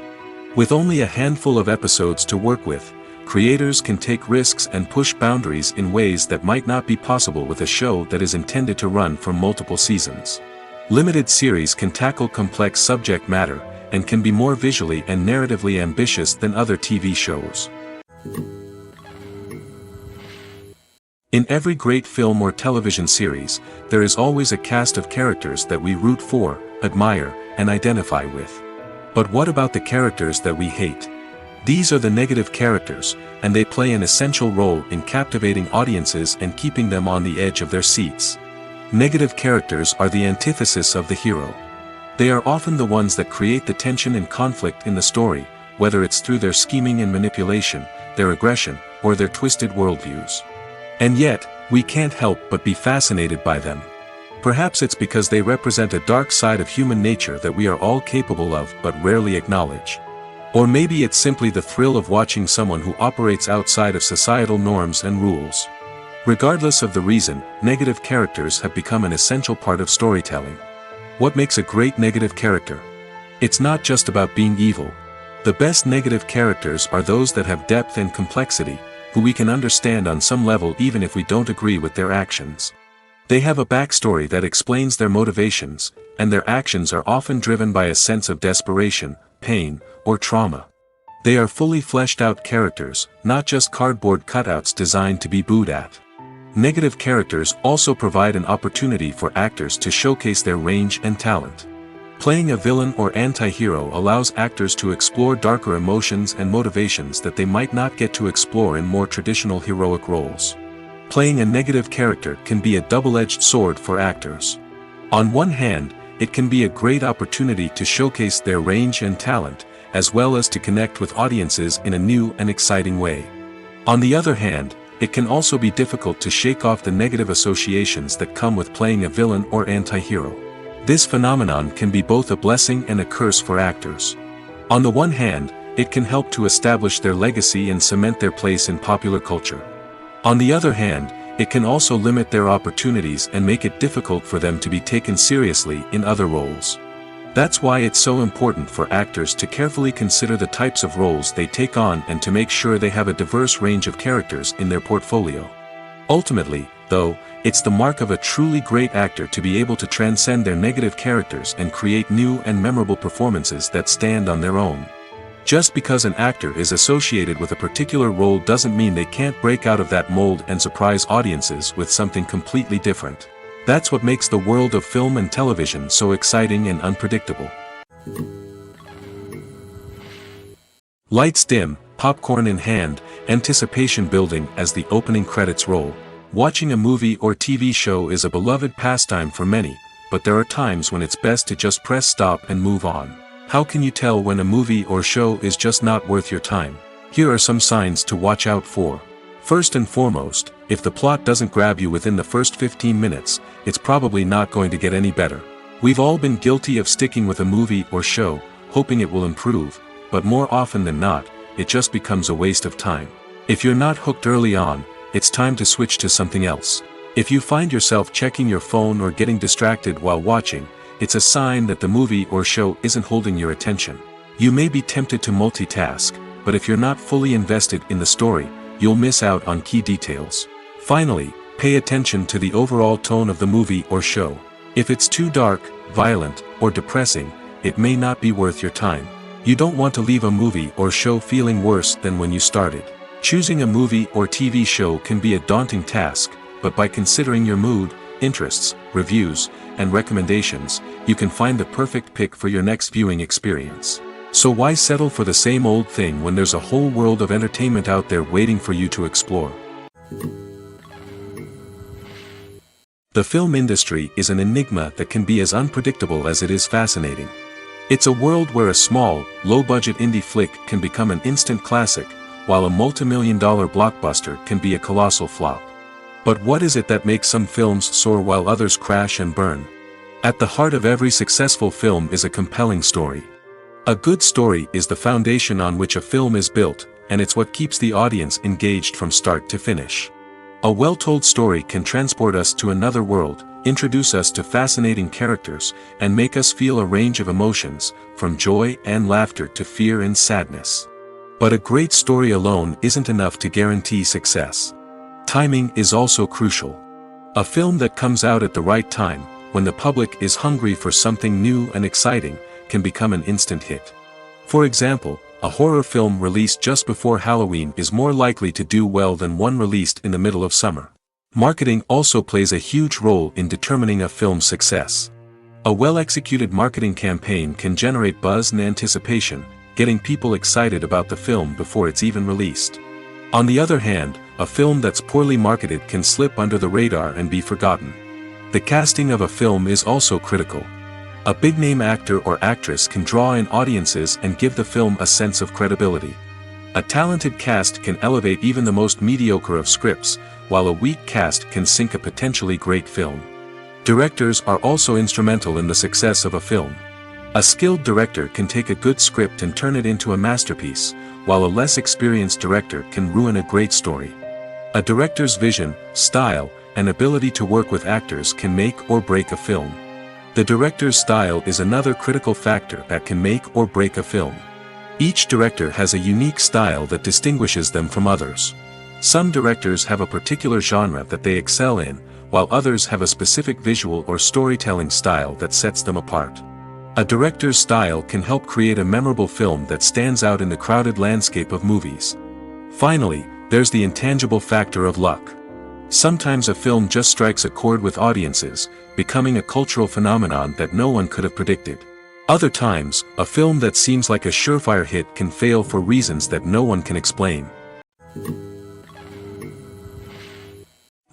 With only a handful of episodes to work with, creators can take risks and push boundaries in ways that might not be possible with a show that is intended to run for multiple seasons. Limited series can tackle complex subject matter, and can be more visually and narratively ambitious than other TV shows. In every great film or television series, there is always a cast of characters that we root for, admire, and identify with. But what about the characters that we hate? These are the negative characters, and they play an essential role in captivating audiences and keeping them on the edge of their seats. Negative characters are the antithesis of the hero. They are often the ones that create the tension and conflict in the story, whether it's through their scheming and manipulation, their aggression, or their twisted worldviews. And yet, we can't help but be fascinated by them. Perhaps it's because they represent a dark side of human nature that we are all capable of but rarely acknowledge. Or maybe it's simply the thrill of watching someone who operates outside of societal norms and rules. Regardless of the reason, negative characters have become an essential part of storytelling. What makes a great negative character? It's not just about being evil. The best negative characters are those that have depth and complexity, who we can understand on some level even if we don't agree with their actions. They have a backstory that explains their motivations, and their actions are often driven by a sense of desperation, pain, or trauma. They are fully fleshed out characters, not just cardboard cutouts designed to be booed at. Negative characters also provide an opportunity for actors to showcase their range and talent. Playing a villain or anti-hero allows actors to explore darker emotions and motivations that they might not get to explore in more traditional heroic roles. Playing a negative character can be a double-edged sword for actors. On one hand, it can be a great opportunity to showcase their range and talent, as well as to connect with audiences in a new and exciting way. On the other hand, it can also be difficult to shake off the negative associations that come with playing a villain or anti-hero. This phenomenon can be both a blessing and a curse for actors. On the one hand, it can help to establish their legacy and cement their place in popular culture. On the other hand, it can also limit their opportunities and make it difficult for them to be taken seriously in other roles. That's why it's so important for actors to carefully consider the types of roles they take on and to make sure they have a diverse range of characters in their portfolio. Ultimately, though, it's the mark of a truly great actor to be able to transcend their negative characters and create new and memorable performances that stand on their own. Just because an actor is associated with a particular role doesn't mean they can't break out of that mold and surprise audiences with something completely different. That's what makes the world of film and television so exciting and unpredictable. Lights dim, popcorn in hand, anticipation building as the opening credits roll. Watching a movie or TV show is a beloved pastime for many, but there are times when it's best to just press stop and move on. How can you tell when a movie or show is just not worth your time? Here are some signs to watch out for. First and foremost, if the plot doesn't grab you within the first 15 minutes, it's probably not going to get any better. We've all been guilty of sticking with a movie or show, hoping it will improve, but more often than not, it just becomes a waste of time. If you're not hooked early on, it's time to switch to something else. If you find yourself checking your phone or getting distracted while watching, it's a sign that the movie or show isn't holding your attention. You may be tempted to multitask, but if you're not fully invested in the story, you'll miss out on key details. Finally, pay attention to the overall tone of the movie or show. If it's too dark, violent, or depressing, it may not be worth your time. You don't want to leave a movie or show feeling worse than when you started. Choosing a movie or TV show can be a daunting task, but by considering your mood, interests, reviews, and recommendations, you can find the perfect pick for your next viewing experience. So why settle for the same old thing when there's a whole world of entertainment out there waiting for you to explore? The film industry is an enigma that can be as unpredictable as it is fascinating. It's a world where a small, low-budget indie flick can become an instant classic, while a multi-million-dollar blockbuster can be a colossal flop. But what is it that makes some films soar while others crash and burn? At the heart of every successful film is a compelling story. A good story is the foundation on which a film is built, and it's what keeps the audience engaged from start to finish. A well-told story can transport us to another world, introduce us to fascinating characters, and make us feel a range of emotions, from joy and laughter to fear and sadness. But a great story alone isn't enough to guarantee success. Timing is also crucial. A film that comes out at the right time, when the public is hungry for something new and exciting, can become an instant hit. For example, a horror film released just before Halloween is more likely to do well than one released in the middle of summer. Marketing also plays a huge role in determining a film's success. A well-executed marketing campaign can generate buzz and anticipation, getting people excited about the film before it's even released. On the other hand, a film that's poorly marketed can slip under the radar and be forgotten. The casting of a film is also critical. A big-name actor or actress can draw in audiences and give the film a sense of credibility. A talented cast can elevate even the most mediocre of scripts, while a weak cast can sink a potentially great film. Directors are also instrumental in the success of a film. A skilled director can take a good script and turn it into a masterpiece, while a less experienced director can ruin a great story. A director's vision, style, and ability to work with actors can make or break a film. The director's style is another critical factor that can make or break a film. Each director has a unique style that distinguishes them from others. Some directors have a particular genre that they excel in, while others have a specific visual or storytelling style that sets them apart. A director's style can help create a memorable film that stands out in the crowded landscape of movies. Finally, there's the intangible factor of luck. Sometimes a film just strikes a chord with audiences, becoming a cultural phenomenon that no one could have predicted. Other times, a film that seems like a surefire hit can fail for reasons that no one can explain.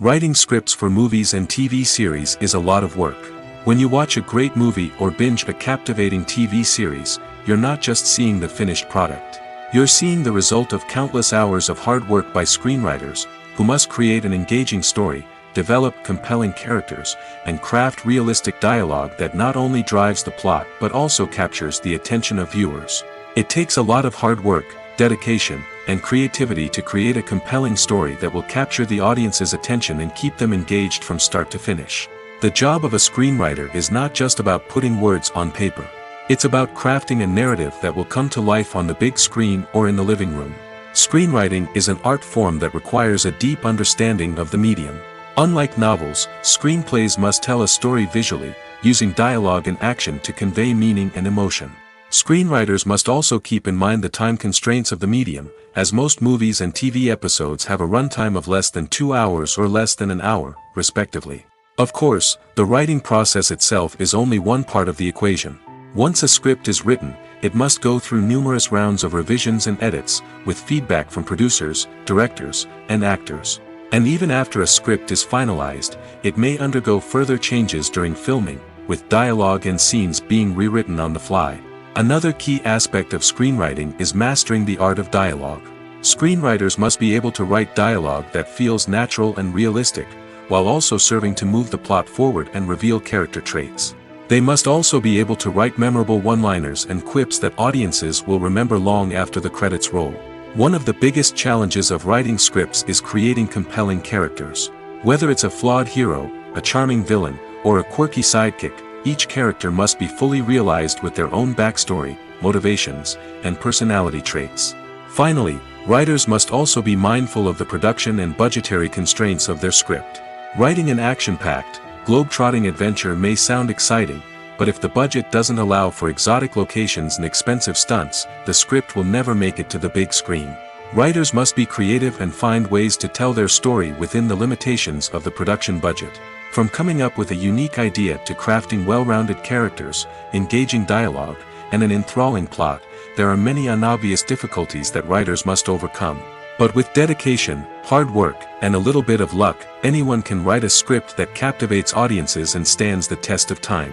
Writing scripts for movies and TV series is a lot of work. When you watch a great movie or binge a captivating TV series, you're not just seeing the finished product. You're seeing the result of countless hours of hard work by screenwriters, who must create an engaging story, develop compelling characters, and craft realistic dialogue that not only drives the plot but also captures the attention of viewers. It takes a lot of hard work, dedication, and creativity to create a compelling story that will capture the audience's attention and keep them engaged from start to finish. The job of a screenwriter is not just about putting words on paper. It's about crafting a narrative that will come to life on the big screen or in the living room. Screenwriting is an art form that requires a deep understanding of the medium. Unlike novels, screenplays must tell a story visually, using dialogue and action to convey meaning and emotion. Screenwriters must also keep in mind the time constraints of the medium, as most movies and TV episodes have a runtime of less than 2 hours or less than an hour, respectively. Of course, the writing process itself is only one part of the equation. Once a script is written, it must go through numerous rounds of revisions and edits, with feedback from producers, directors, and actors. And even after a script is finalized, it may undergo further changes during filming, with dialogue and scenes being rewritten on the fly. Another key aspect of screenwriting is mastering the art of dialogue. Screenwriters must be able to write dialogue that feels natural and realistic, while also serving to move the plot forward and reveal character traits. They must also be able to write memorable one-liners and quips that audiences will remember long after the credits roll. One of the biggest challenges of writing scripts is creating compelling characters. Whether it's a flawed hero, a charming villain, or a quirky sidekick, each character must be fully realized with their own backstory, motivations, and personality traits. Finally, writers must also be mindful of the production and budgetary constraints of their script. Writing an action-packed, globe-trotting adventure may sound exciting, but if the budget doesn't allow for exotic locations and expensive stunts, the script will never make it to the big screen. Writers must be creative and find ways to tell their story within the limitations of the production budget. From coming up with a unique idea to crafting well-rounded characters, engaging dialogue, and an enthralling plot, there are many unobvious difficulties that writers must overcome. But with dedication, hard work, and a little bit of luck, anyone can write a script that captivates audiences and stands the test of time.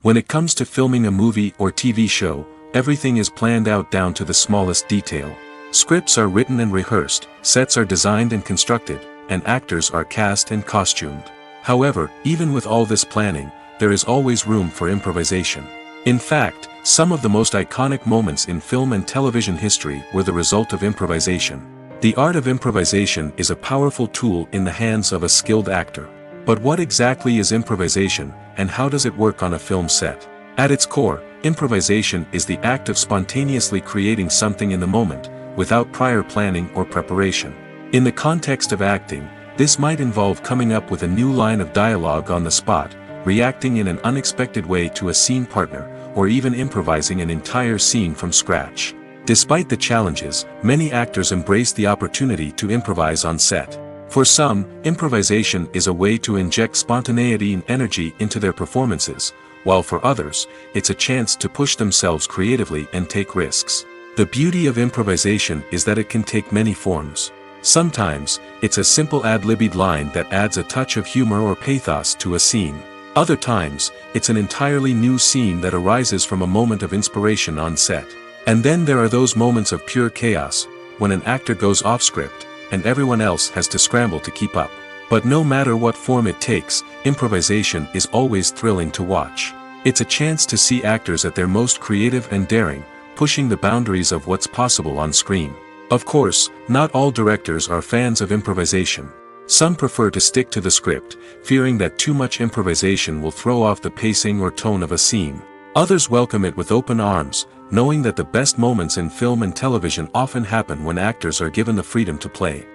When it comes to filming a movie or TV show, everything is planned out down to the smallest detail. Scripts are written and rehearsed, sets are designed and constructed, and actors are cast and costumed. However, even with all this planning, there is always room for improvisation. In fact, some of the most iconic moments in film and television history were the result of improvisation. The art of improvisation is a powerful tool in the hands of a skilled actor. But what exactly is improvisation, and how does it work on a film set? At its core, improvisation is the act of spontaneously creating something in the moment, without prior planning or preparation. In the context of acting, this might involve coming up with a new line of dialogue on the spot, reacting in an unexpected way to a scene partner, or even improvising an entire scene from scratch. Despite the challenges, many actors embrace the opportunity to improvise on set. For some, improvisation is a way to inject spontaneity and energy into their performances, while for others, it's a chance to push themselves creatively and take risks. The beauty of improvisation is that it can take many forms. Sometimes, it's a simple ad-libbed line that adds a touch of humor or pathos to a scene. Other times, it's an entirely new scene that arises from a moment of inspiration on set. And then there are those moments of pure chaos, when an actor goes off script, and everyone else has to scramble to keep up. But no matter what form it takes, improvisation is always thrilling to watch. It's a chance to see actors at their most creative and daring, pushing the boundaries of what's possible on screen. Of course, not all directors are fans of improvisation. Some prefer to stick to the script, fearing that too much improvisation will throw off the pacing or tone of a scene. Others welcome it with open arms, knowing that the best moments in film and television often happen when actors are given the freedom to play.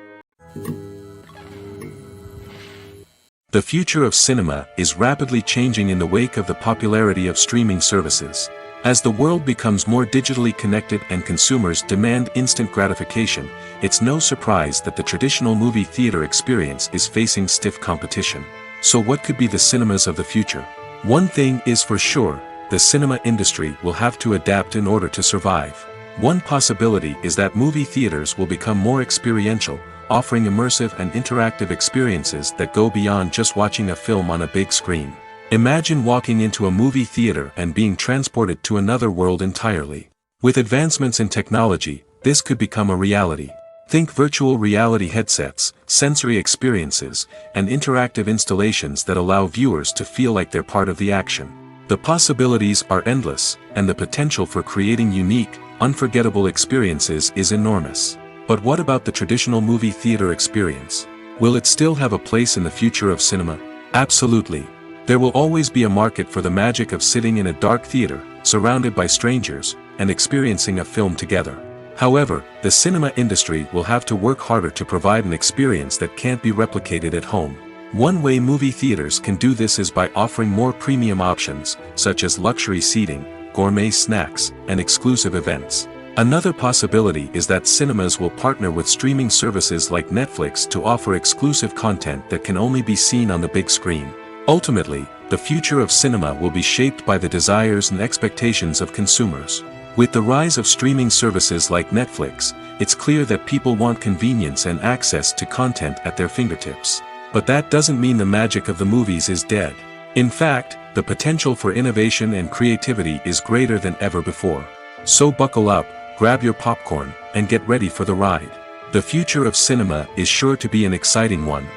The future of cinema is rapidly changing in the wake of the popularity of streaming services. As the world becomes more digitally connected and consumers demand instant gratification, it's no surprise that the traditional movie theater experience is facing stiff competition. So what could be the cinemas of the future? One thing is for sure, the cinema industry will have to adapt in order to survive. One possibility is that movie theaters will become more experiential, offering immersive and interactive experiences that go beyond just watching a film on a big screen. Imagine walking into a movie theater and being transported to another world entirely. With advancements in technology, this could become a reality. Think virtual reality headsets, sensory experiences, and interactive installations that allow viewers to feel like they're part of the action. The possibilities are endless, and the potential for creating unique, unforgettable experiences is enormous. But what about the traditional movie theater experience? Will it still have a place in the future of cinema? Absolutely. There will always be a market for the magic of sitting in a dark theater, surrounded by strangers, and experiencing a film together. However, the cinema industry will have to work harder to provide an experience that can't be replicated at home. One way movie theaters can do this is by offering more premium options, such as luxury seating, gourmet snacks, and exclusive events. Another possibility is that cinemas will partner with streaming services like Netflix to offer exclusive content that can only be seen on the big screen. Ultimately, the future of cinema will be shaped by the desires and expectations of consumers. With the rise of streaming services like Netflix, it's clear that people want convenience and access to content at their fingertips. But that doesn't mean the magic of the movies is dead. In fact, the potential for innovation and creativity is greater than ever before. So buckle up, grab your popcorn, and get ready for the ride. The future of cinema is sure to be an exciting one.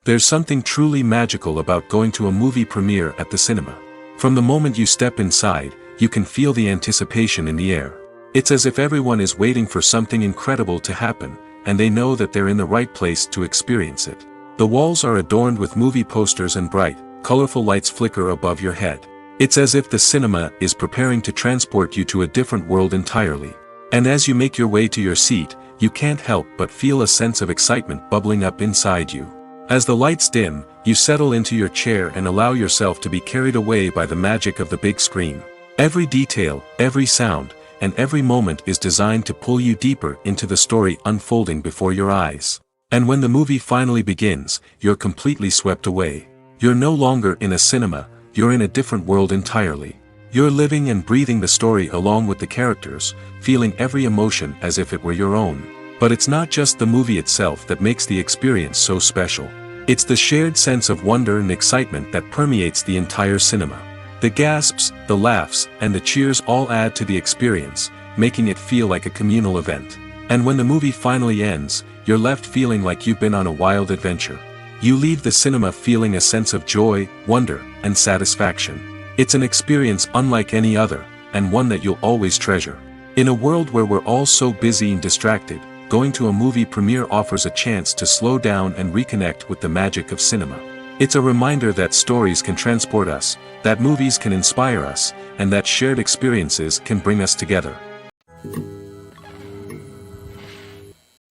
There's something truly magical about going to a movie premiere at the cinema. From the moment you step inside, you can feel the anticipation in the air. It's as if everyone is waiting for something incredible to happen, and they know that they're in the right place to experience it. The walls are adorned with movie posters and bright, colorful lights flicker above your head. It's as if the cinema is preparing to transport you to a different world entirely. And as you make your way to your seat, you can't help but feel a sense of excitement bubbling up inside you. As the lights dim, you settle into your chair and allow yourself to be carried away by the magic of the big screen. Every detail, every sound, and every moment is designed to pull you deeper into the story unfolding before your eyes. And when the movie finally begins, you're completely swept away. You're no longer in a cinema, you're in a different world entirely. You're living and breathing the story along with the characters, feeling every emotion as if it were your own. But it's not just the movie itself that makes the experience so special. It's the shared sense of wonder and excitement that permeates the entire cinema. The gasps, the laughs, and the cheers all add to the experience, making it feel like a communal event. And when the movie finally ends, you're left feeling like you've been on a wild adventure. You leave the cinema feeling a sense of joy, wonder, and satisfaction. It's an experience unlike any other, and one that you'll always treasure. In a world where we're all so busy and distracted, going to a movie premiere offers a chance to slow down and reconnect with the magic of cinema. It's a reminder that stories can transport us, that movies can inspire us, and that shared experiences can bring us together.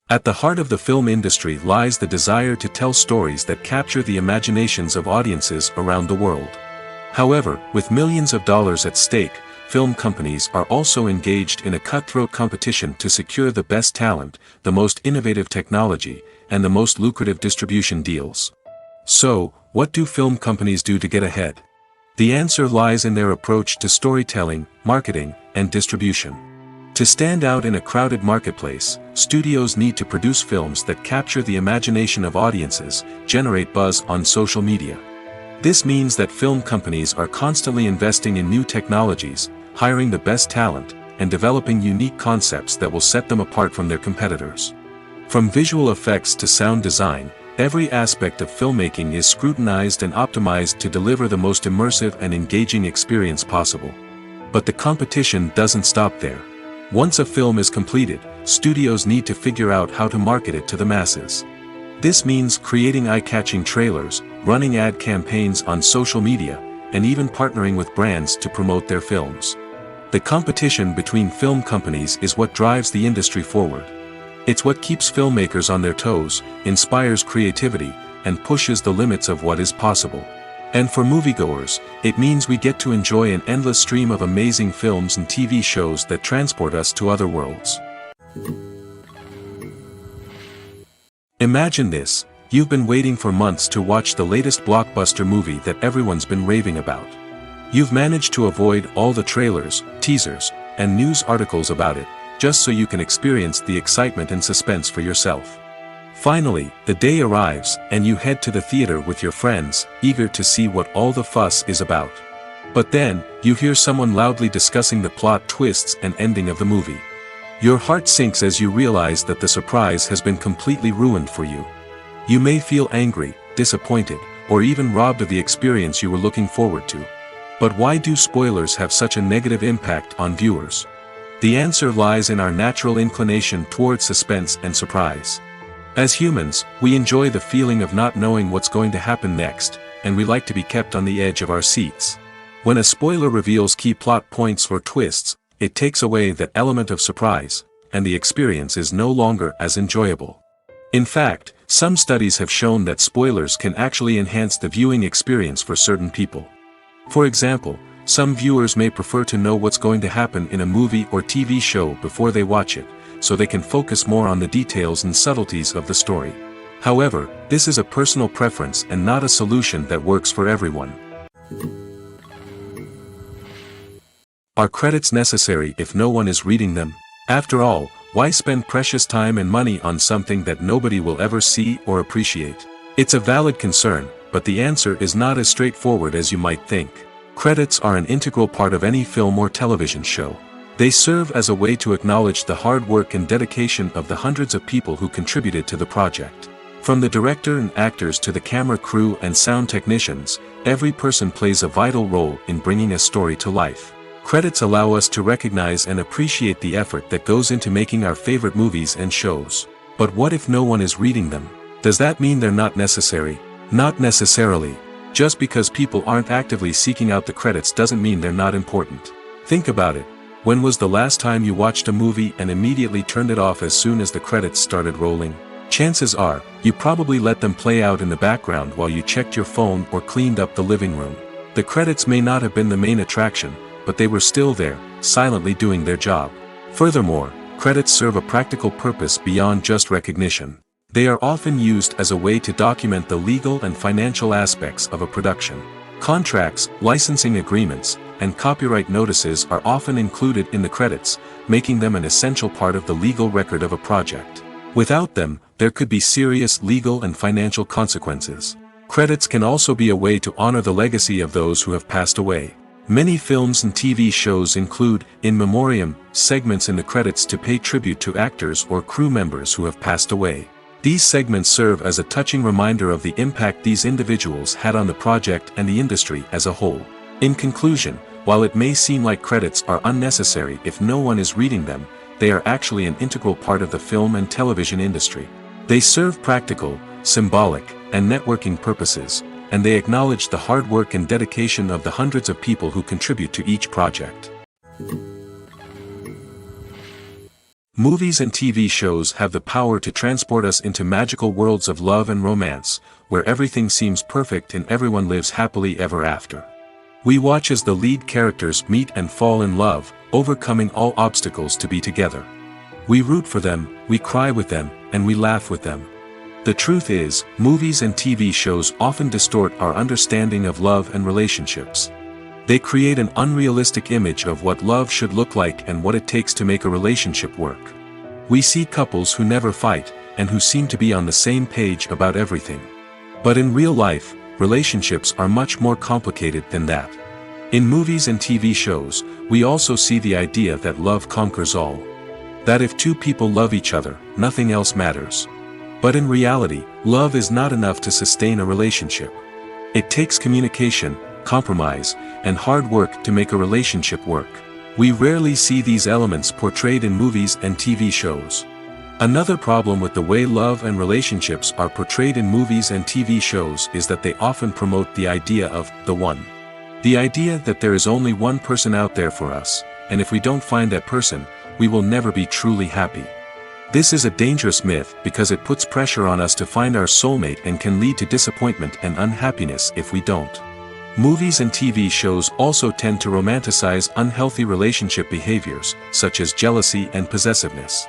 At the heart of the film industry lies the desire to tell stories that capture the imaginations of audiences around the world. However, with millions of dollars at stake, film companies are also engaged in a cutthroat competition to secure the best talent, the most innovative technology, and the most lucrative distribution deals. So, what do film companies do to get ahead? The answer lies in their approach to storytelling, marketing, and distribution. To stand out in a crowded marketplace, studios need to produce films that capture the imagination of audiences, generate buzz on social media. This means that film companies are constantly investing in new technologies, hiring the best talent, and developing unique concepts that will set them apart from their competitors. From visual effects to sound design, every aspect of filmmaking is scrutinized and optimized to deliver the most immersive and engaging experience possible. But the competition doesn't stop there. Once a film is completed, studios need to figure out how to market it to the masses. This means creating eye-catching trailers, running ad campaigns on social media, and even partnering with brands to promote their films. The competition between film companies is what drives the industry forward. It's what keeps filmmakers on their toes, inspires creativity, and pushes the limits of what is possible. And for moviegoers, it means we get to enjoy an endless stream of amazing films and TV shows that transport us to other worlds. Imagine this: you've been waiting for months to watch the latest blockbuster movie that everyone's been raving about. You've managed to avoid all the trailers, teasers, and news articles about it, just so you can experience the excitement and suspense for yourself. Finally, the day arrives, and you head to the theater with your friends, eager to see what all the fuss is about. But then, you hear someone loudly discussing the plot twists and ending of the movie. Your heart sinks as you realize that the surprise has been completely ruined for you. You may feel angry, disappointed, or even robbed of the experience you were looking forward to. But why do spoilers have such a negative impact on viewers? The answer lies in our natural inclination toward suspense and surprise. As humans, we enjoy the feeling of not knowing what's going to happen next, and we like to be kept on the edge of our seats. When a spoiler reveals key plot points or twists, it takes away that element of surprise, and the experience is no longer as enjoyable. In fact, some studies have shown that spoilers can actually enhance the viewing experience for certain people. For example, some viewers may prefer to know what's going to happen in a movie or TV show before they watch it, so they can focus more on the details and subtleties of the story. However, this is a personal preference and not a solution that works for everyone. Are credits necessary if no one is reading them? After all, why spend precious time and money on something that nobody will ever see or appreciate? It's a valid concern, but the answer is not as straightforward as you might think. Credits are an integral part of any film or television show. They serve as a way to acknowledge the hard work and dedication of the hundreds of people who contributed to the project. From the director and actors to the camera crew and sound technicians, every person plays a vital role in bringing a story to life. Credits allow us to recognize and appreciate the effort that goes into making our favorite movies and shows. But what if no one is reading them? Does that mean they're not necessary? Not necessarily. Just because people aren't actively seeking out the credits doesn't mean they're not important. Think about it. When was the last time you watched a movie and immediately turned it off as soon as the credits started rolling? Chances are, you probably let them play out in the background while you checked your phone or cleaned up the living room. The credits may not have been the main attraction, but they were still there, silently doing their job. Furthermore, credits serve a practical purpose beyond just recognition. They are often used as a way to document the legal and financial aspects of a production. Contracts, licensing agreements, and copyright notices are often included in the credits, making them an essential part of the legal record of a project. Without them, there could be serious legal and financial consequences. Credits can also be a way to honor the legacy of those who have passed away. Many films and TV shows include, in memoriam, segments in the credits to pay tribute to actors or crew members who have passed away. These segments serve as a touching reminder of the impact these individuals had on the project and the industry as a whole. In conclusion, while it may seem like credits are unnecessary if no one is reading them, they are actually an integral part of the film and television industry. They serve practical, symbolic, and networking purposes, and they acknowledge the hard work and dedication of the hundreds of people who contribute to each project. Movies and TV shows have the power to transport us into magical worlds of love and romance, where everything seems perfect and everyone lives happily ever after. We watch as the lead characters meet and fall in love, overcoming all obstacles to be together. We root for them, we cry with them, and we laugh with them. The truth is, movies and TV shows often distort our understanding of love and relationships. They create an unrealistic image of what love should look like and what it takes to make a relationship work. We see couples who never fight, and who seem to be on the same page about everything. But in real life, relationships are much more complicated than that. In movies and TV shows, we also see the idea that love conquers all. That if two people love each other, nothing else matters. But in reality, love is not enough to sustain a relationship. It takes communication, compromise, and hard work to make a relationship work. We rarely see these elements portrayed in movies and TV shows. Another problem with the way love and relationships are portrayed in movies and TV shows is that they often promote the idea of the one. The idea that there is only one person out there for us, and if we don't find that person, we will never be truly happy. This is a dangerous myth because it puts pressure on us to find our soulmate and can lead to disappointment and unhappiness if we don't. Movies and TV shows also tend to romanticize unhealthy relationship behaviors, such as jealousy and possessiveness.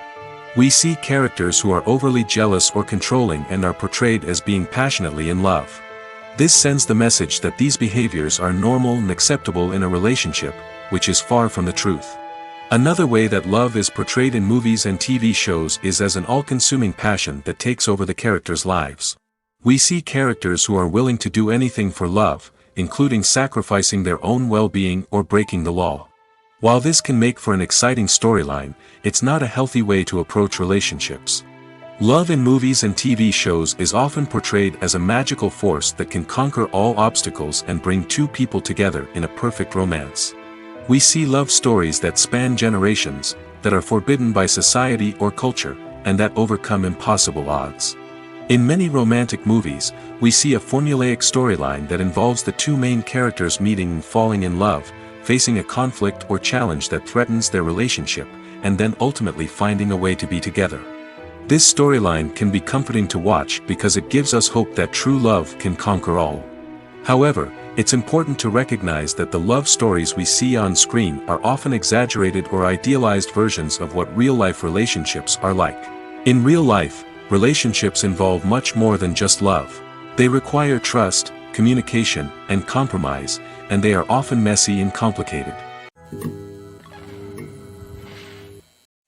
We see characters who are overly jealous or controlling and are portrayed as being passionately in love. This sends the message that these behaviors are normal and acceptable in a relationship, which is far from the truth. Another way that love is portrayed in movies and TV shows is as an all-consuming passion that takes over the characters' lives. We see characters who are willing to do anything for love, including sacrificing their own well-being or breaking the law. While this can make for an exciting storyline, it's not a healthy way to approach relationships. Love in movies and TV shows is often portrayed as a magical force that can conquer all obstacles and bring two people together in a perfect romance. We see love stories that span generations, that are forbidden by society or culture, and that overcome impossible odds. In many romantic movies, we see a formulaic storyline that involves the two main characters meeting and falling in love, facing a conflict or challenge that threatens their relationship, and then ultimately finding a way to be together. This storyline can be comforting to watch because it gives us hope that true love can conquer all. However, it's important to recognize that the love stories we see on screen are often exaggerated or idealized versions of what real-life relationships are like. In real life, relationships involve much more than just love. They require trust, communication, and compromise, and they are often messy and complicated.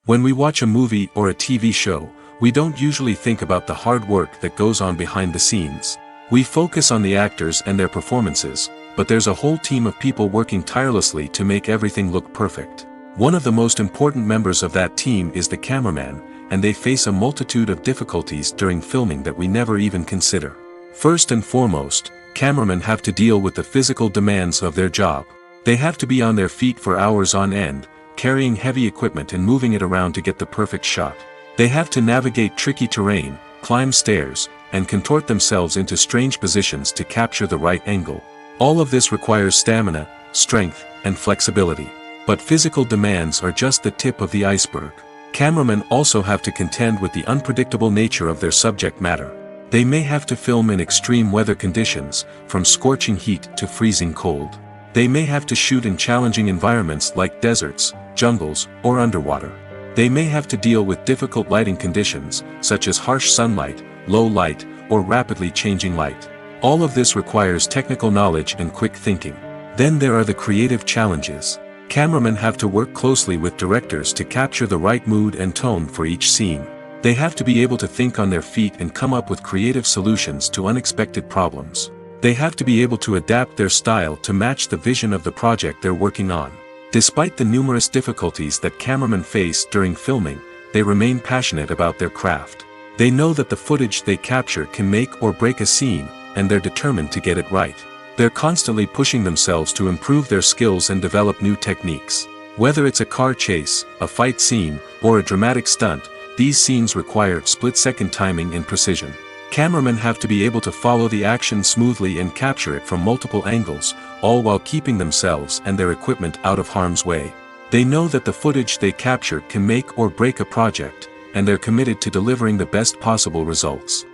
When we watch a movie or a TV show, we don't usually think about the hard work that goes on behind the scenes. We focus on the actors and their performances, but there's a whole team of people working tirelessly to make everything look perfect. One of the most important members of that team is the cameraman, and they face a multitude of difficulties during filming that we never even consider. First and foremost, cameramen have to deal with the physical demands of their job. They have to be on their feet for hours on end, carrying heavy equipment and moving it around to get the perfect shot. They have to navigate tricky terrain, climb stairs, and contort themselves into strange positions to capture the right angle. All of this requires stamina, strength, and flexibility. But physical demands are just the tip of the iceberg. Cameramen also have to contend with the unpredictable nature of their subject matter. They may have to film in extreme weather conditions, from scorching heat to freezing cold. They may have to shoot in challenging environments like deserts, jungles, or underwater. They may have to deal with difficult lighting conditions, such as harsh sunlight, low light, or rapidly changing light. All of this requires technical knowledge and quick thinking. Then there are the creative challenges. Cameramen have to work closely with directors to capture the right mood and tone for each scene. They have to be able to think on their feet and come up with creative solutions to unexpected problems. They have to be able to adapt their style to match the vision of the project they're working on. Despite the numerous difficulties that cameramen face during filming, they remain passionate about their craft. They know that the footage they capture can make or break a scene, and they're determined to get it right. They're constantly pushing themselves to improve their skills and develop new techniques. Whether it's a car chase, a fight scene, or a dramatic stunt, these scenes require split-second timing and precision. Cameramen have to be able to follow the action smoothly and capture it from multiple angles, all while keeping themselves and their equipment out of harm's way. They know that the footage they capture can make or break a project, and they're committed to delivering the best possible results.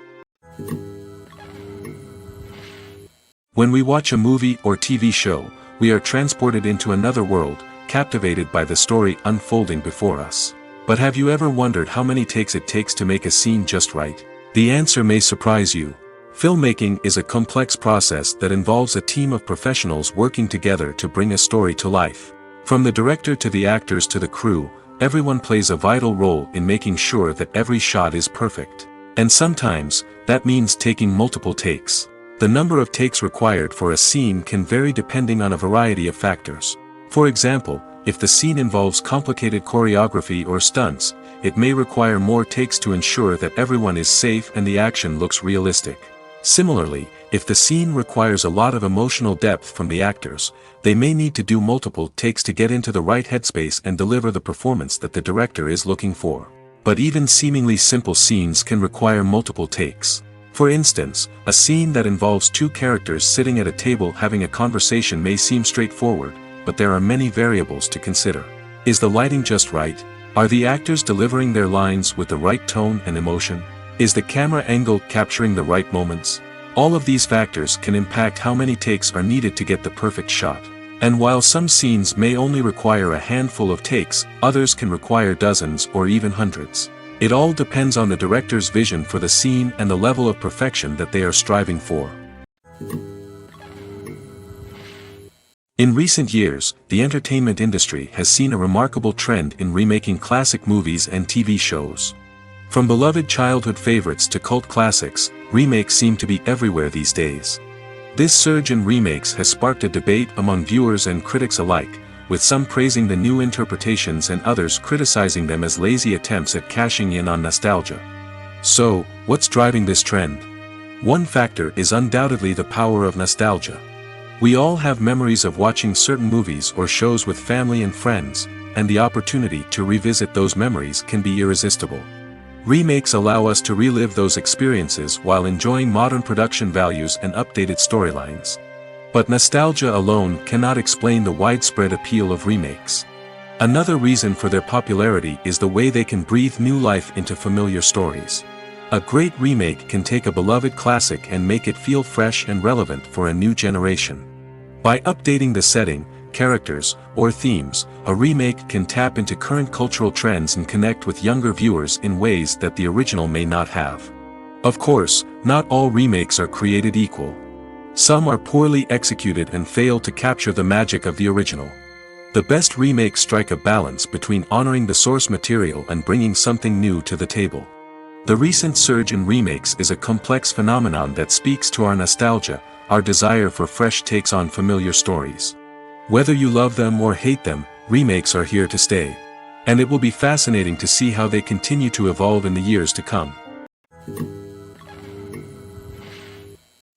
When we watch a movie or TV show, we are transported into another world, captivated by the story unfolding before us. But have you ever wondered how many takes it takes to make a scene just right? The answer may surprise you. Filmmaking is a complex process that involves a team of professionals working together to bring a story to life. From the director to the actors to the crew, everyone plays a vital role in making sure that every shot is perfect. And sometimes, that means taking multiple takes. The number of takes required for a scene can vary depending on a variety of factors. For example, if the scene involves complicated choreography or stunts, it may require more takes to ensure that everyone is safe and the action looks realistic. Similarly, if the scene requires a lot of emotional depth from the actors, they may need to do multiple takes to get into the right headspace and deliver the performance that the director is looking for. But even seemingly simple scenes can require multiple takes. For instance, a scene that involves two characters sitting at a table having a conversation may seem straightforward, but there are many variables to consider. Is the lighting just right? Are the actors delivering their lines with the right tone and emotion? Is the camera angle capturing the right moments? All of these factors can impact how many takes are needed to get the perfect shot. And while some scenes may only require a handful of takes, others can require dozens or even hundreds. It all depends on the director's vision for the scene and the level of perfection that they are striving for. In recent years, the entertainment industry has seen a remarkable trend in remaking classic movies and TV shows. From beloved childhood favorites to cult classics, remakes seem to be everywhere these days. This surge in remakes has sparked a debate among viewers and critics alike, with some praising the new interpretations and others criticizing them as lazy attempts at cashing in on nostalgia. So, what's driving this trend? One factor is undoubtedly the power of nostalgia. We all have memories of watching certain movies or shows with family and friends, and the opportunity to revisit those memories can be irresistible. Remakes allow us to relive those experiences while enjoying modern production values and updated storylines. But nostalgia alone cannot explain the widespread appeal of remakes. Another reason for their popularity is the way they can breathe new life into familiar stories. A great remake can take a beloved classic and make it feel fresh and relevant for a new generation. By updating the setting, characters, or themes, a remake can tap into current cultural trends and connect with younger viewers in ways that the original may not have. Of course, not all remakes are created equal. Some are poorly executed and fail to capture the magic of the original. The best remakes strike a balance between honoring the source material and bringing something new to the table. The recent surge in remakes is a complex phenomenon that speaks to our nostalgia, our desire for fresh takes on familiar stories. Whether you love them or hate them, remakes are here to stay. And it will be fascinating to see how they continue to evolve in the years to come.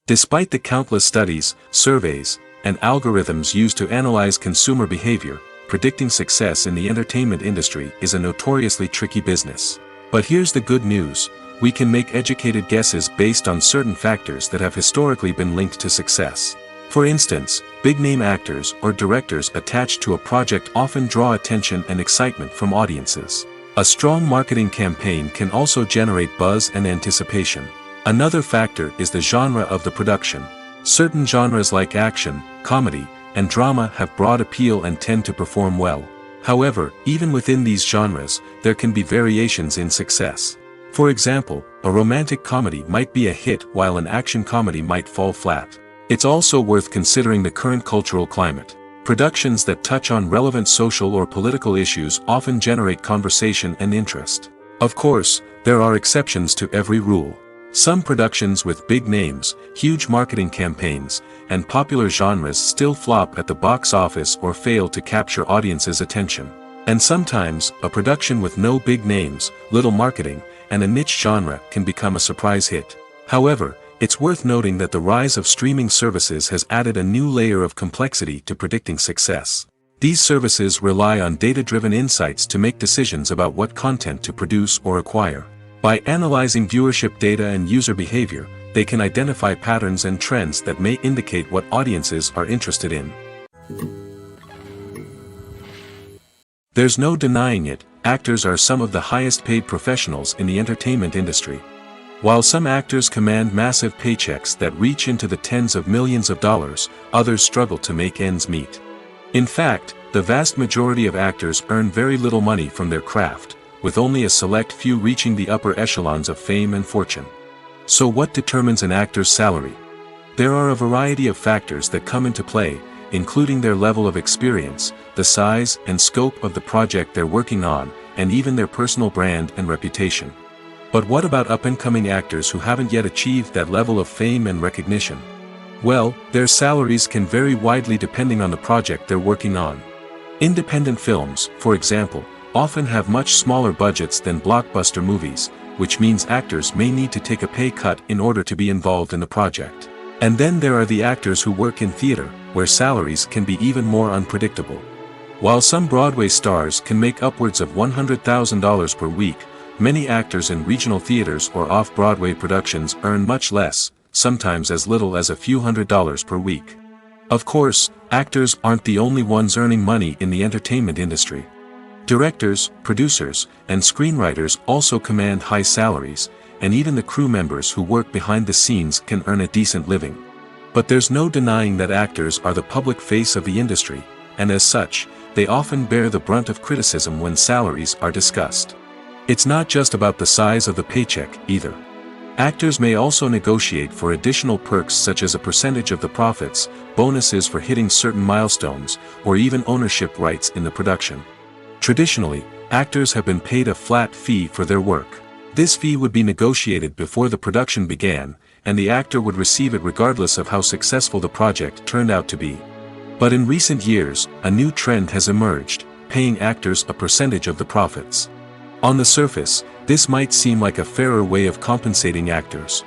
Despite the countless studies, surveys, and algorithms used to analyze consumer behavior, predicting success in the entertainment industry is a notoriously tricky business. But here's the good news: we can make educated guesses based on certain factors that have historically been linked to success. For instance, big-name actors or directors attached to a project often draw attention and excitement from audiences. A strong marketing campaign can also generate buzz and anticipation. Another factor is the genre of the production. Certain genres like action, comedy, and drama have broad appeal and tend to perform well. However, even within these genres, there can be variations in success. For example, a romantic comedy might be a hit while an action comedy might fall flat. It's also worth considering the current cultural climate. Productions that touch on relevant social or political issues often generate conversation and interest. Of course, there are exceptions to every rule. Some productions with big names, huge marketing campaigns, and popular genres still flop at the box office or fail to capture audiences' attention. And sometimes, a production with no big names, little marketing, and a niche genre can become a surprise hit. However, it's worth noting that the rise of streaming services has added a new layer of complexity to predicting success. These services rely on data-driven insights to make decisions about what content to produce or acquire. By analyzing viewership data and user behavior, they can identify patterns and trends that may indicate what audiences are interested in. There's no denying it, actors are some of the highest-paid professionals in the entertainment industry. While some actors command massive paychecks that reach into the tens of millions of dollars, others struggle to make ends meet. In fact, the vast majority of actors earn very little money from their craft, with only a select few reaching the upper echelons of fame and fortune. So what determines an actor's salary? There are a variety of factors that come into play, including their level of experience, the size and scope of the project they're working on, and even their personal brand and reputation. But what about up-and-coming actors who haven't yet achieved that level of fame and recognition? Well, their salaries can vary widely depending on the project they're working on. Independent films, for example, often have much smaller budgets than blockbuster movies, which means actors may need to take a pay cut in order to be involved in the project. And then there are the actors who work in theater, where salaries can be even more unpredictable. While some Broadway stars can make upwards of $100,000 per week, many actors in regional theaters or off-Broadway productions earn much less, sometimes as little as a few $100s per week. Of course, actors aren't the only ones earning money in the entertainment industry. Directors, producers, and screenwriters also command high salaries, and even the crew members who work behind the scenes can earn a decent living. But there's no denying that actors are the public face of the industry, and as such, they often bear the brunt of criticism when salaries are discussed. It's not just about the size of the paycheck, either. Actors may also negotiate for additional perks such as a percentage of the profits, bonuses for hitting certain milestones, or even ownership rights in the production. Traditionally, actors have been paid a flat fee for their work. This fee would be negotiated before the production began, and the actor would receive it regardless of how successful the project turned out to be. But in recent years, a new trend has emerged, paying actors a percentage of the profits. On the surface, this might seem like a fairer way of compensating actors.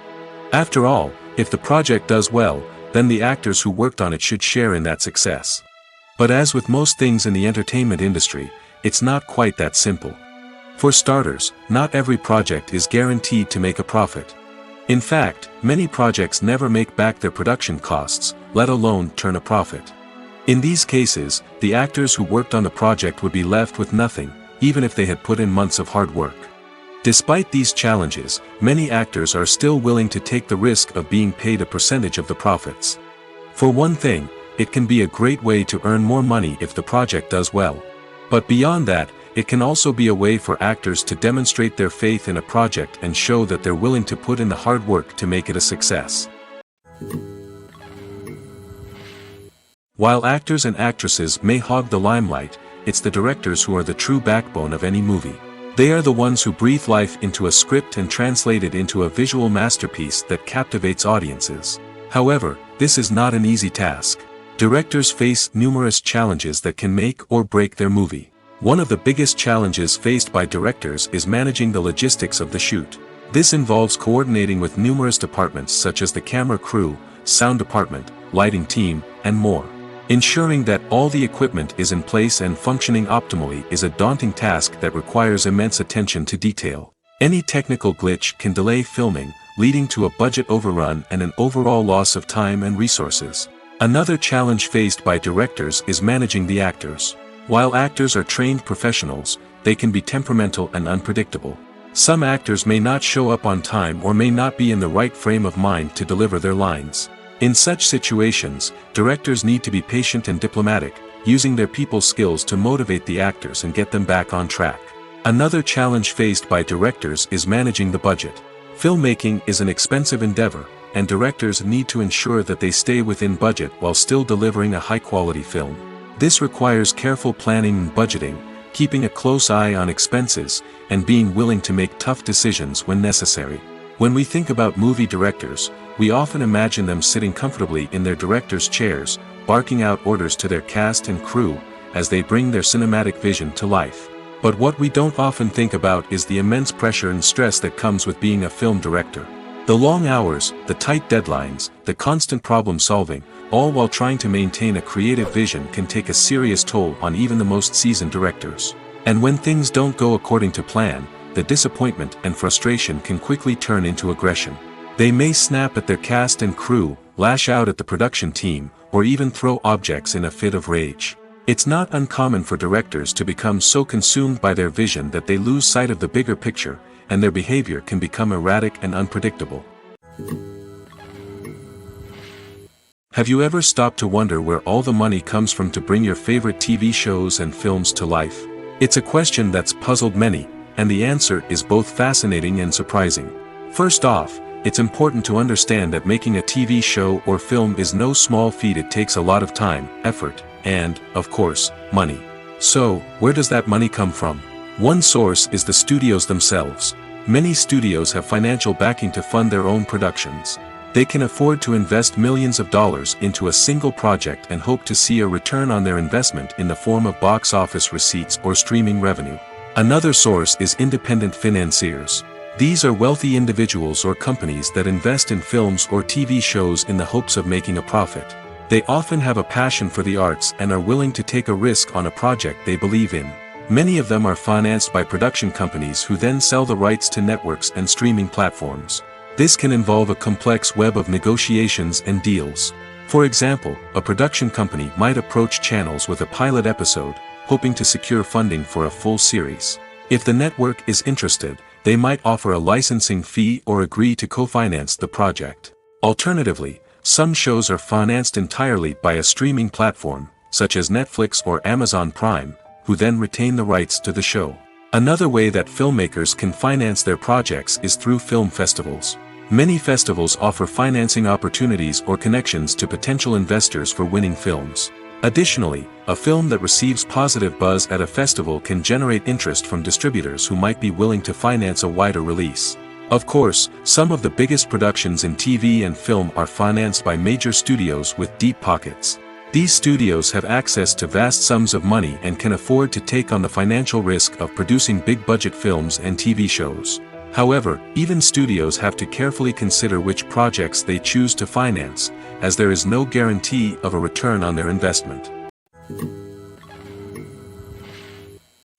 After all, if the project does well, then the actors who worked on it should share in that success. But as with most things in the entertainment industry, it's not quite that simple. For starters, not every project is guaranteed to make a profit. In fact, many projects never make back their production costs, let alone turn a profit. In these cases, the actors who worked on the project would be left with nothing, even if they had put in months of hard work. Despite these challenges, many actors are still willing to take the risk of being paid a percentage of the profits. For one thing, it can be a great way to earn more money if the project does well. But beyond that, it can also be a way for actors to demonstrate their faith in a project and show that they're willing to put in the hard work to make it a success. While actors and actresses may hog the limelight, it's the directors who are the true backbone of any movie. They are the ones who breathe life into a script and translate it into a visual masterpiece that captivates audiences. However, this is not an easy task. Directors face numerous challenges that can make or break their movie. One of the biggest challenges faced by directors is managing the logistics of the shoot. This involves coordinating with numerous departments such as the camera crew, sound department, lighting team, and more. Ensuring that all the equipment is in place and functioning optimally is a daunting task that requires immense attention to detail. Any technical glitch can delay filming, leading to a budget overrun and an overall loss of time and resources. Another challenge faced by directors is managing the actors. While actors are trained professionals, they can be temperamental and unpredictable. Some actors may not show up on time or may not be in the right frame of mind to deliver their lines. In such situations, directors need to be patient and diplomatic, using their people skills to motivate the actors and get them back on track. Another challenge faced by directors is managing the budget. Filmmaking is an expensive endeavor, and directors need to ensure that they stay within budget while still delivering a high-quality film. This requires careful planning and budgeting, keeping a close eye on expenses, and being willing to make tough decisions when necessary. When we think about movie directors, we often imagine them sitting comfortably in their director's chairs, barking out orders to their cast and crew, as they bring their cinematic vision to life. But what we don't often think about is the immense pressure and stress that comes with being a film director. The long hours, the tight deadlines, the constant problem solving, all while trying to maintain a creative vision can take a serious toll on even the most seasoned directors. And when things don't go according to plan, the disappointment and frustration can quickly turn into aggression. They may snap at their cast and crew, lash out at the production team, or even throw objects in a fit of rage. It's not uncommon for directors to become so consumed by their vision that they lose sight of the bigger picture, and their behavior can become erratic and unpredictable. Have you ever stopped to wonder where all the money comes from to bring your favorite TV shows and films to life? It's a question that's puzzled many, and the answer is both fascinating and surprising. First off, it's important to understand that making a TV show or film is no small feat. It takes a lot of time, effort, and, of course, money. So, where does that money come from? One source is the studios themselves. Many studios have financial backing to fund their own productions. They can afford to invest millions of dollars into a single project and hope to see a return on their investment in the form of box office receipts or streaming revenue. Another source is independent financiers. These are wealthy individuals or companies that invest in films or TV shows in the hopes of making a profit. They often have a passion for the arts and are willing to take a risk on a project they believe in. Many of them are financed by production companies who then sell the rights to networks and streaming platforms. This can involve a complex web of negotiations and deals. For example, a production company might approach channels with a pilot episode, hoping to secure funding for a full series. If the network is interested, they might offer a licensing fee or agree to co-finance the project. Alternatively, some shows are financed entirely by a streaming platform, such as Netflix or Amazon Prime, who then retain the rights to the show. Another way that filmmakers can finance their projects is through film festivals. Many festivals offer financing opportunities or connections to potential investors for winning films. Additionally, a film that receives positive buzz at a festival can generate interest from distributors who might be willing to finance a wider release. Of course, some of the biggest productions in TV and film are financed by major studios with deep pockets. These studios have access to vast sums of money and can afford to take on the financial risk of producing big-budget films and TV shows. However, even studios have to carefully consider which projects they choose to finance, as there is no guarantee of a return on their investment.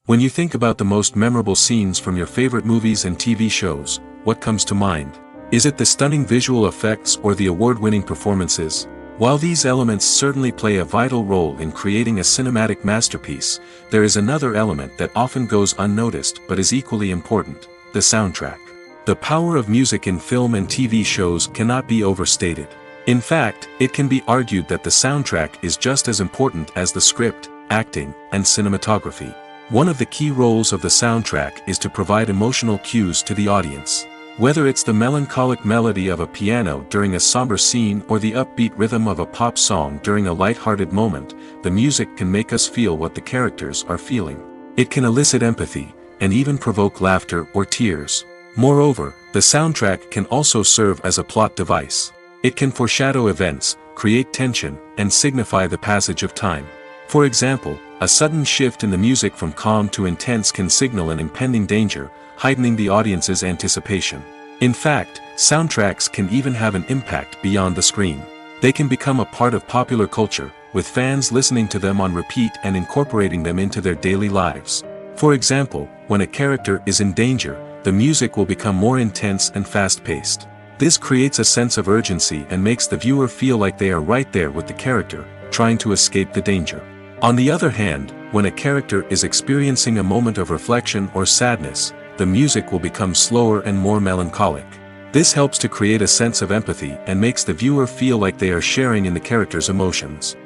When you think about the most memorable scenes from your favorite movies and TV shows, what comes to mind? Is it the stunning visual effects or the award-winning performances? While these elements certainly play a vital role in creating a cinematic masterpiece, there is another element that often goes unnoticed but is equally important: the soundtrack. The power of music in film and TV shows cannot be overstated. In fact, it can be argued that the soundtrack is just as important as the script, acting, and cinematography. One of the key roles of the soundtrack is to provide emotional cues to the audience. Whether it's the melancholic melody of a piano during a somber scene or the upbeat rhythm of a pop song during a light-hearted moment, the music can make us feel what the characters are feeling. It can elicit empathy, and even provoke laughter or tears. Moreover, the soundtrack can also serve as a plot device. It can foreshadow events, create tension, and signify the passage of time. For example, a sudden shift in the music from calm to intense can signal an impending danger, heightening the audience's anticipation. In fact, soundtracks can even have an impact beyond the screen. They can become a part of popular culture, with fans listening to them on repeat and incorporating them into their daily lives. For example, when a character is in danger, the music will become more intense and fast-paced. This creates a sense of urgency and makes the viewer feel like they are right there with the character, trying to escape the danger. On the other hand, when a character is experiencing a moment of reflection or sadness, the music will become slower and more melancholic. This helps to create a sense of empathy and makes the viewer feel like they are sharing in the character's emotions.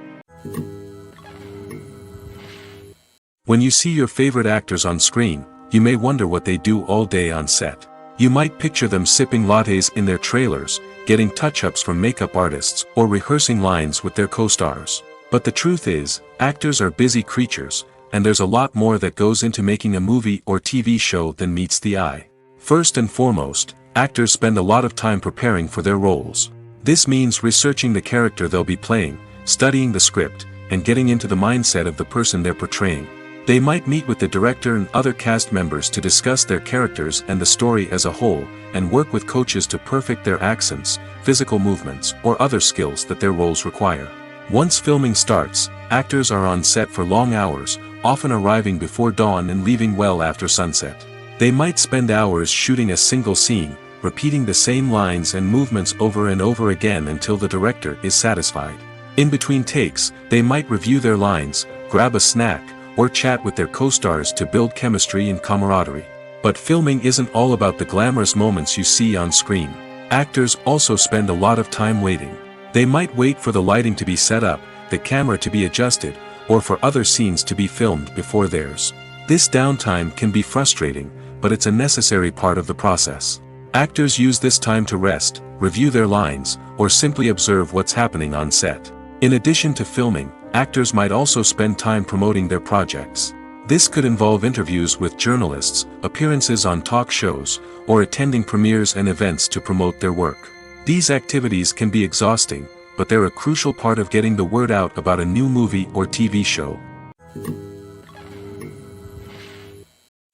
When you see your favorite actors on screen, you may wonder what they do all day on set. You might picture them sipping lattes in their trailers, getting touch-ups from makeup artists, or rehearsing lines with their co-stars. But the truth is, actors are busy creatures, and there's a lot more that goes into making a movie or TV show than meets the eye. First and foremost, actors spend a lot of time preparing for their roles. This means researching the character they'll be playing, studying the script, and getting into the mindset of the person they're portraying. They might meet with the director and other cast members to discuss their characters and the story as a whole, and work with coaches to perfect their accents, physical movements, or other skills that their roles require. Once filming starts, actors are on set for long hours, often arriving before dawn and leaving well after sunset. They might spend hours shooting a single scene, repeating the same lines and movements over and over again until the director is satisfied. In between takes, they might review their lines, grab a snack, or chat with their co-stars to build chemistry and camaraderie. But filming isn't all about the glamorous moments you see on screen. Actors also spend a lot of time waiting. They might wait for the lighting to be set up, the camera to be adjusted, or for other scenes to be filmed before theirs. This downtime can be frustrating, but it's a necessary part of the process. Actors use this time to rest, review their lines, or simply observe what's happening on set. In addition to filming, actors might also spend time promoting their projects. This could involve interviews with journalists, appearances on talk shows, or attending premieres and events to promote their work. These activities can be exhausting, but they're a crucial part of getting the word out about a new movie or TV show.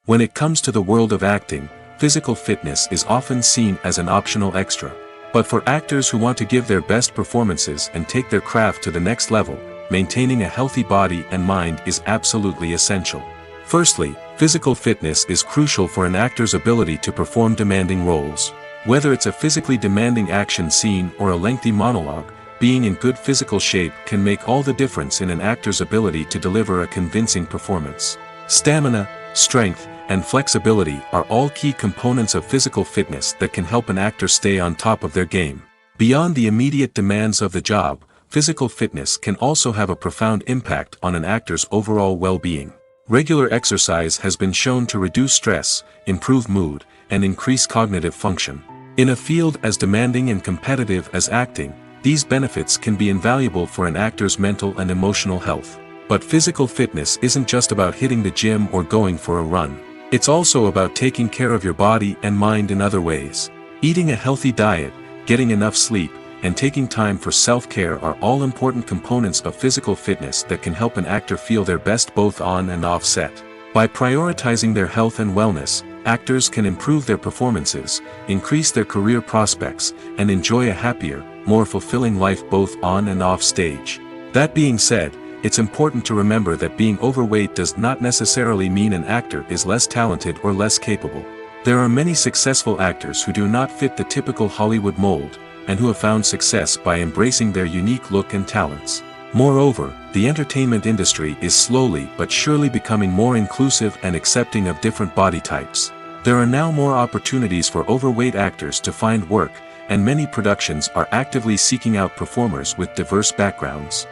When it comes to the world of acting, physical fitness is often seen as an optional extra. But for actors who want to give their best performances and take their craft to the next level, maintaining a healthy body and mind is absolutely essential. Firstly, physical fitness is crucial for an actor's ability to perform demanding roles. Whether it's a physically demanding action scene or a lengthy monologue, being in good physical shape can make all the difference in an actor's ability to deliver a convincing performance. Stamina, strength, and flexibility are all key components of physical fitness that can help an actor stay on top of their game. Beyond the immediate demands of the job, physical fitness can also have a profound impact on an actor's overall well-being. Regular exercise has been shown to reduce stress, improve mood, and increase cognitive function. In a field as demanding and competitive as acting, these benefits can be invaluable for an actor's mental and emotional health. But physical fitness isn't just about hitting the gym or going for a run. It's also about taking care of your body and mind in other ways. Eating a healthy diet, getting enough sleep, and taking time for self-care are all important components of physical fitness that can help an actor feel their best both on and off set. By prioritizing their health and wellness, actors can improve their performances, increase their career prospects, and enjoy a happier, more fulfilling life both on and off stage. That being said, it's important to remember that being overweight does not necessarily mean an actor is less talented or less capable. There are many successful actors who do not fit the typical Hollywood mold, and who have found success by embracing their unique look and talents. Moreover, the entertainment industry is slowly but surely becoming more inclusive and accepting of different body types. There are now more opportunities for overweight actors to find work, and many productions are actively seeking out performers with diverse backgrounds.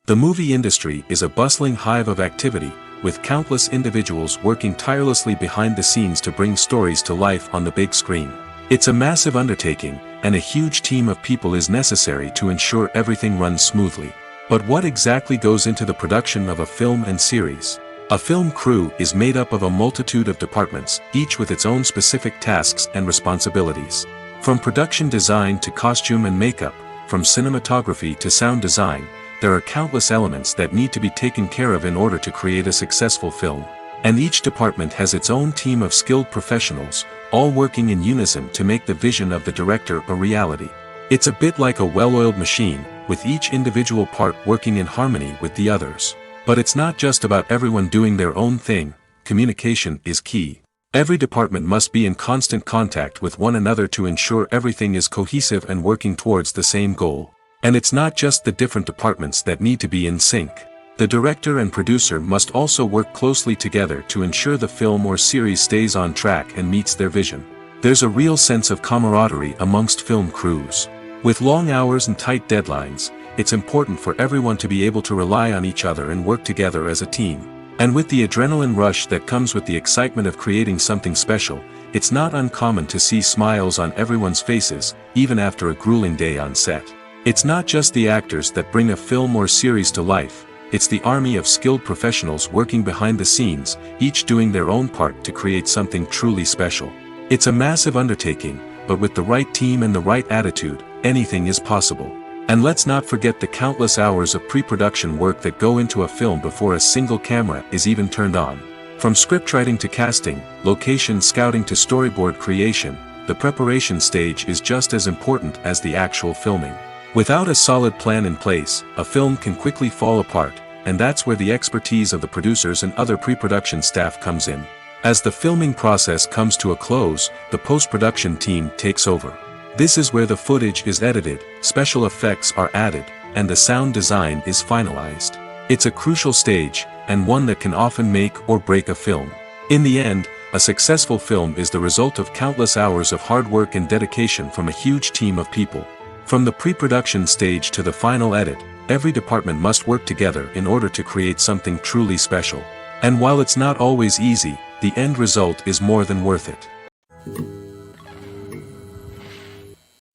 The movie industry is a bustling hive of activity, with countless individuals working tirelessly behind the scenes to bring stories to life on the big screen. It's a massive undertaking, and a huge team of people is necessary to ensure everything runs smoothly. But what exactly goes into the production of a film and series? A film crew is made up of a multitude of departments, each with its own specific tasks and responsibilities. From production design to costume and makeup, from cinematography to sound design, there are countless elements that need to be taken care of in order to create a successful film. And each department has its own team of skilled professionals, all working in unison to make the vision of the director a reality. It's a bit like a well-oiled machine, with each individual part working in harmony with the others. But it's not just about everyone doing their own thing. Communication is key. Every department must be in constant contact with one another to ensure everything is cohesive and working towards the same goal. And it's not just the different departments that need to be in sync. The director and producer must also work closely together to ensure the film or series stays on track and meets their vision. There's a real sense of camaraderie amongst film crews. With long hours and tight deadlines, it's important for everyone to be able to rely on each other and work together as a team. And with the adrenaline rush that comes with the excitement of creating something special, it's not uncommon to see smiles on everyone's faces, even after a grueling day on set. It's not just the actors that bring a film or series to life, it's the army of skilled professionals working behind the scenes, each doing their own part to create something truly special. It's a massive undertaking, but with the right team and the right attitude, anything is possible. And let's not forget the countless hours of pre-production work that go into a film before a single camera is even turned on. From scriptwriting to casting, location scouting to storyboard creation, the preparation stage is just as important as the actual filming. Without a solid plan in place, a film can quickly fall apart, and that's where the expertise of the producers and other pre-production staff comes in. As the filming process comes to a close, the post-production team takes over. This is where the footage is edited, special effects are added, and the sound design is finalized. It's a crucial stage, and one that can often make or break a film. In the end, a successful film is the result of countless hours of hard work and dedication from a huge team of people. From the pre-production stage to the final edit, every department must work together in order to create something truly special. And while it's not always easy, the end result is more than worth it.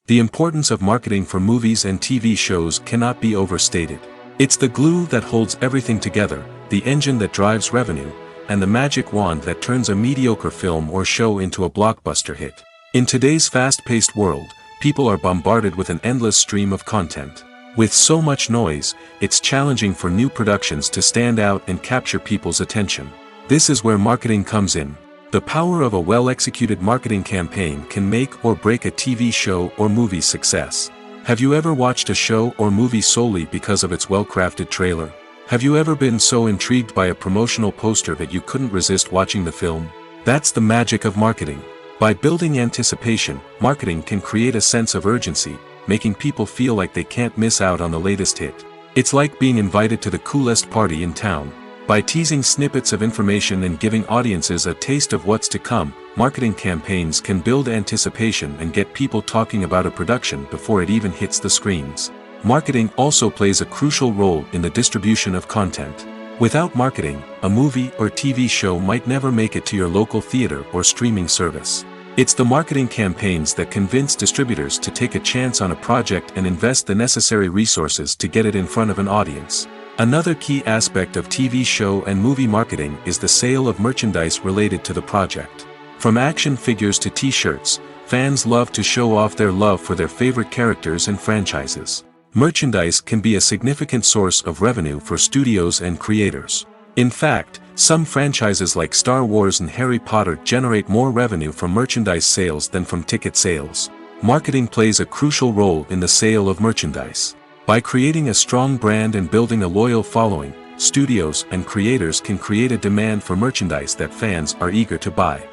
The importance of marketing for movies and TV shows cannot be overstated. It's the glue that holds everything together, the engine that drives revenue, and the magic wand that turns a mediocre film or show into a blockbuster hit. In today's fast-paced world, people are bombarded with an endless stream of content. With so much noise, it's challenging for new productions to stand out and capture people's attention. This is where marketing comes in. The power of a well-executed marketing campaign can make or break a TV show or movie's success. Have you ever watched a show or movie solely because of its well-crafted trailer? Have you ever been so intrigued by a promotional poster that you couldn't resist watching the film? That's the magic of marketing. By building anticipation, marketing can create a sense of urgency, making people feel like they can't miss out on the latest hit. It's like being invited to the coolest party in town. By teasing snippets of information and giving audiences a taste of what's to come, marketing campaigns can build anticipation and get people talking about a production before it even hits the screens. Marketing also plays a crucial role in the distribution of content. Without marketing, a movie or TV show might never make it to your local theater or streaming service. It's the marketing campaigns that convince distributors to take a chance on a project and invest the necessary resources to get it in front of an audience. Another key aspect of TV show and movie marketing is the sale of merchandise related to the project. From action figures to t-shirts, fans love to show off their love for their favorite characters and franchises. Merchandise can be a significant source of revenue for studios and creators. In fact, some franchises like Star Wars and Harry Potter generate more revenue from merchandise sales than from ticket sales. Marketing plays a crucial role in the sale of merchandise. By creating a strong brand and building a loyal following, studios and creators can create a demand for merchandise that fans are eager to buy.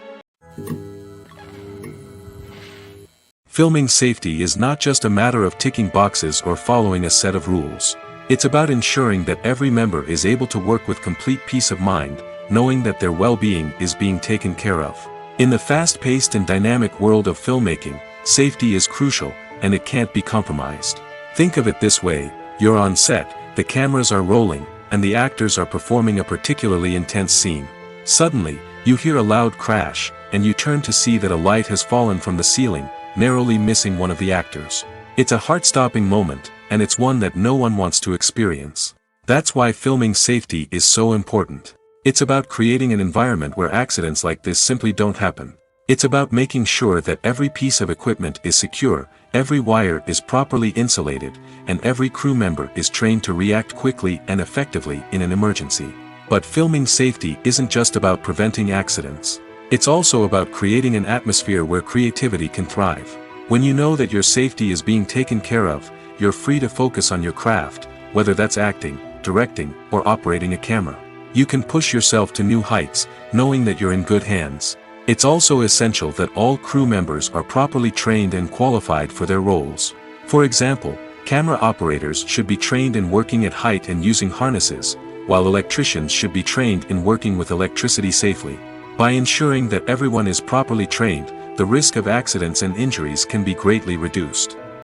Filming safety is not just a matter of ticking boxes or following a set of rules. It's about ensuring that every member is able to work with complete peace of mind, knowing that their well-being is being taken care of. In the fast-paced and dynamic world of filmmaking, safety is crucial, and it can't be compromised. Think of it this way: you're on set, the cameras are rolling, and the actors are performing a particularly intense scene. Suddenly, you hear a loud crash, and you turn to see that a light has fallen from the ceiling, narrowly missing one of the actors. It's a heart-stopping moment, and it's one that no one wants to experience. That's why filming safety is so important. It's about creating an environment where accidents like this simply don't happen. It's about making sure that every piece of equipment is secure, every wire is properly insulated, and every crew member is trained to react quickly and effectively in an emergency. But filming safety isn't just about preventing accidents. It's also about creating an atmosphere where creativity can thrive. When you know that your safety is being taken care of, you're free to focus on your craft, whether that's acting, directing, or operating a camera. You can push yourself to new heights, knowing that you're in good hands. It's also essential that all crew members are properly trained and qualified for their roles. For example, camera operators should be trained in working at height and using harnesses, while electricians should be trained in working with electricity safely. By ensuring that everyone is properly trained, the risk of accidents and injuries can be greatly reduced.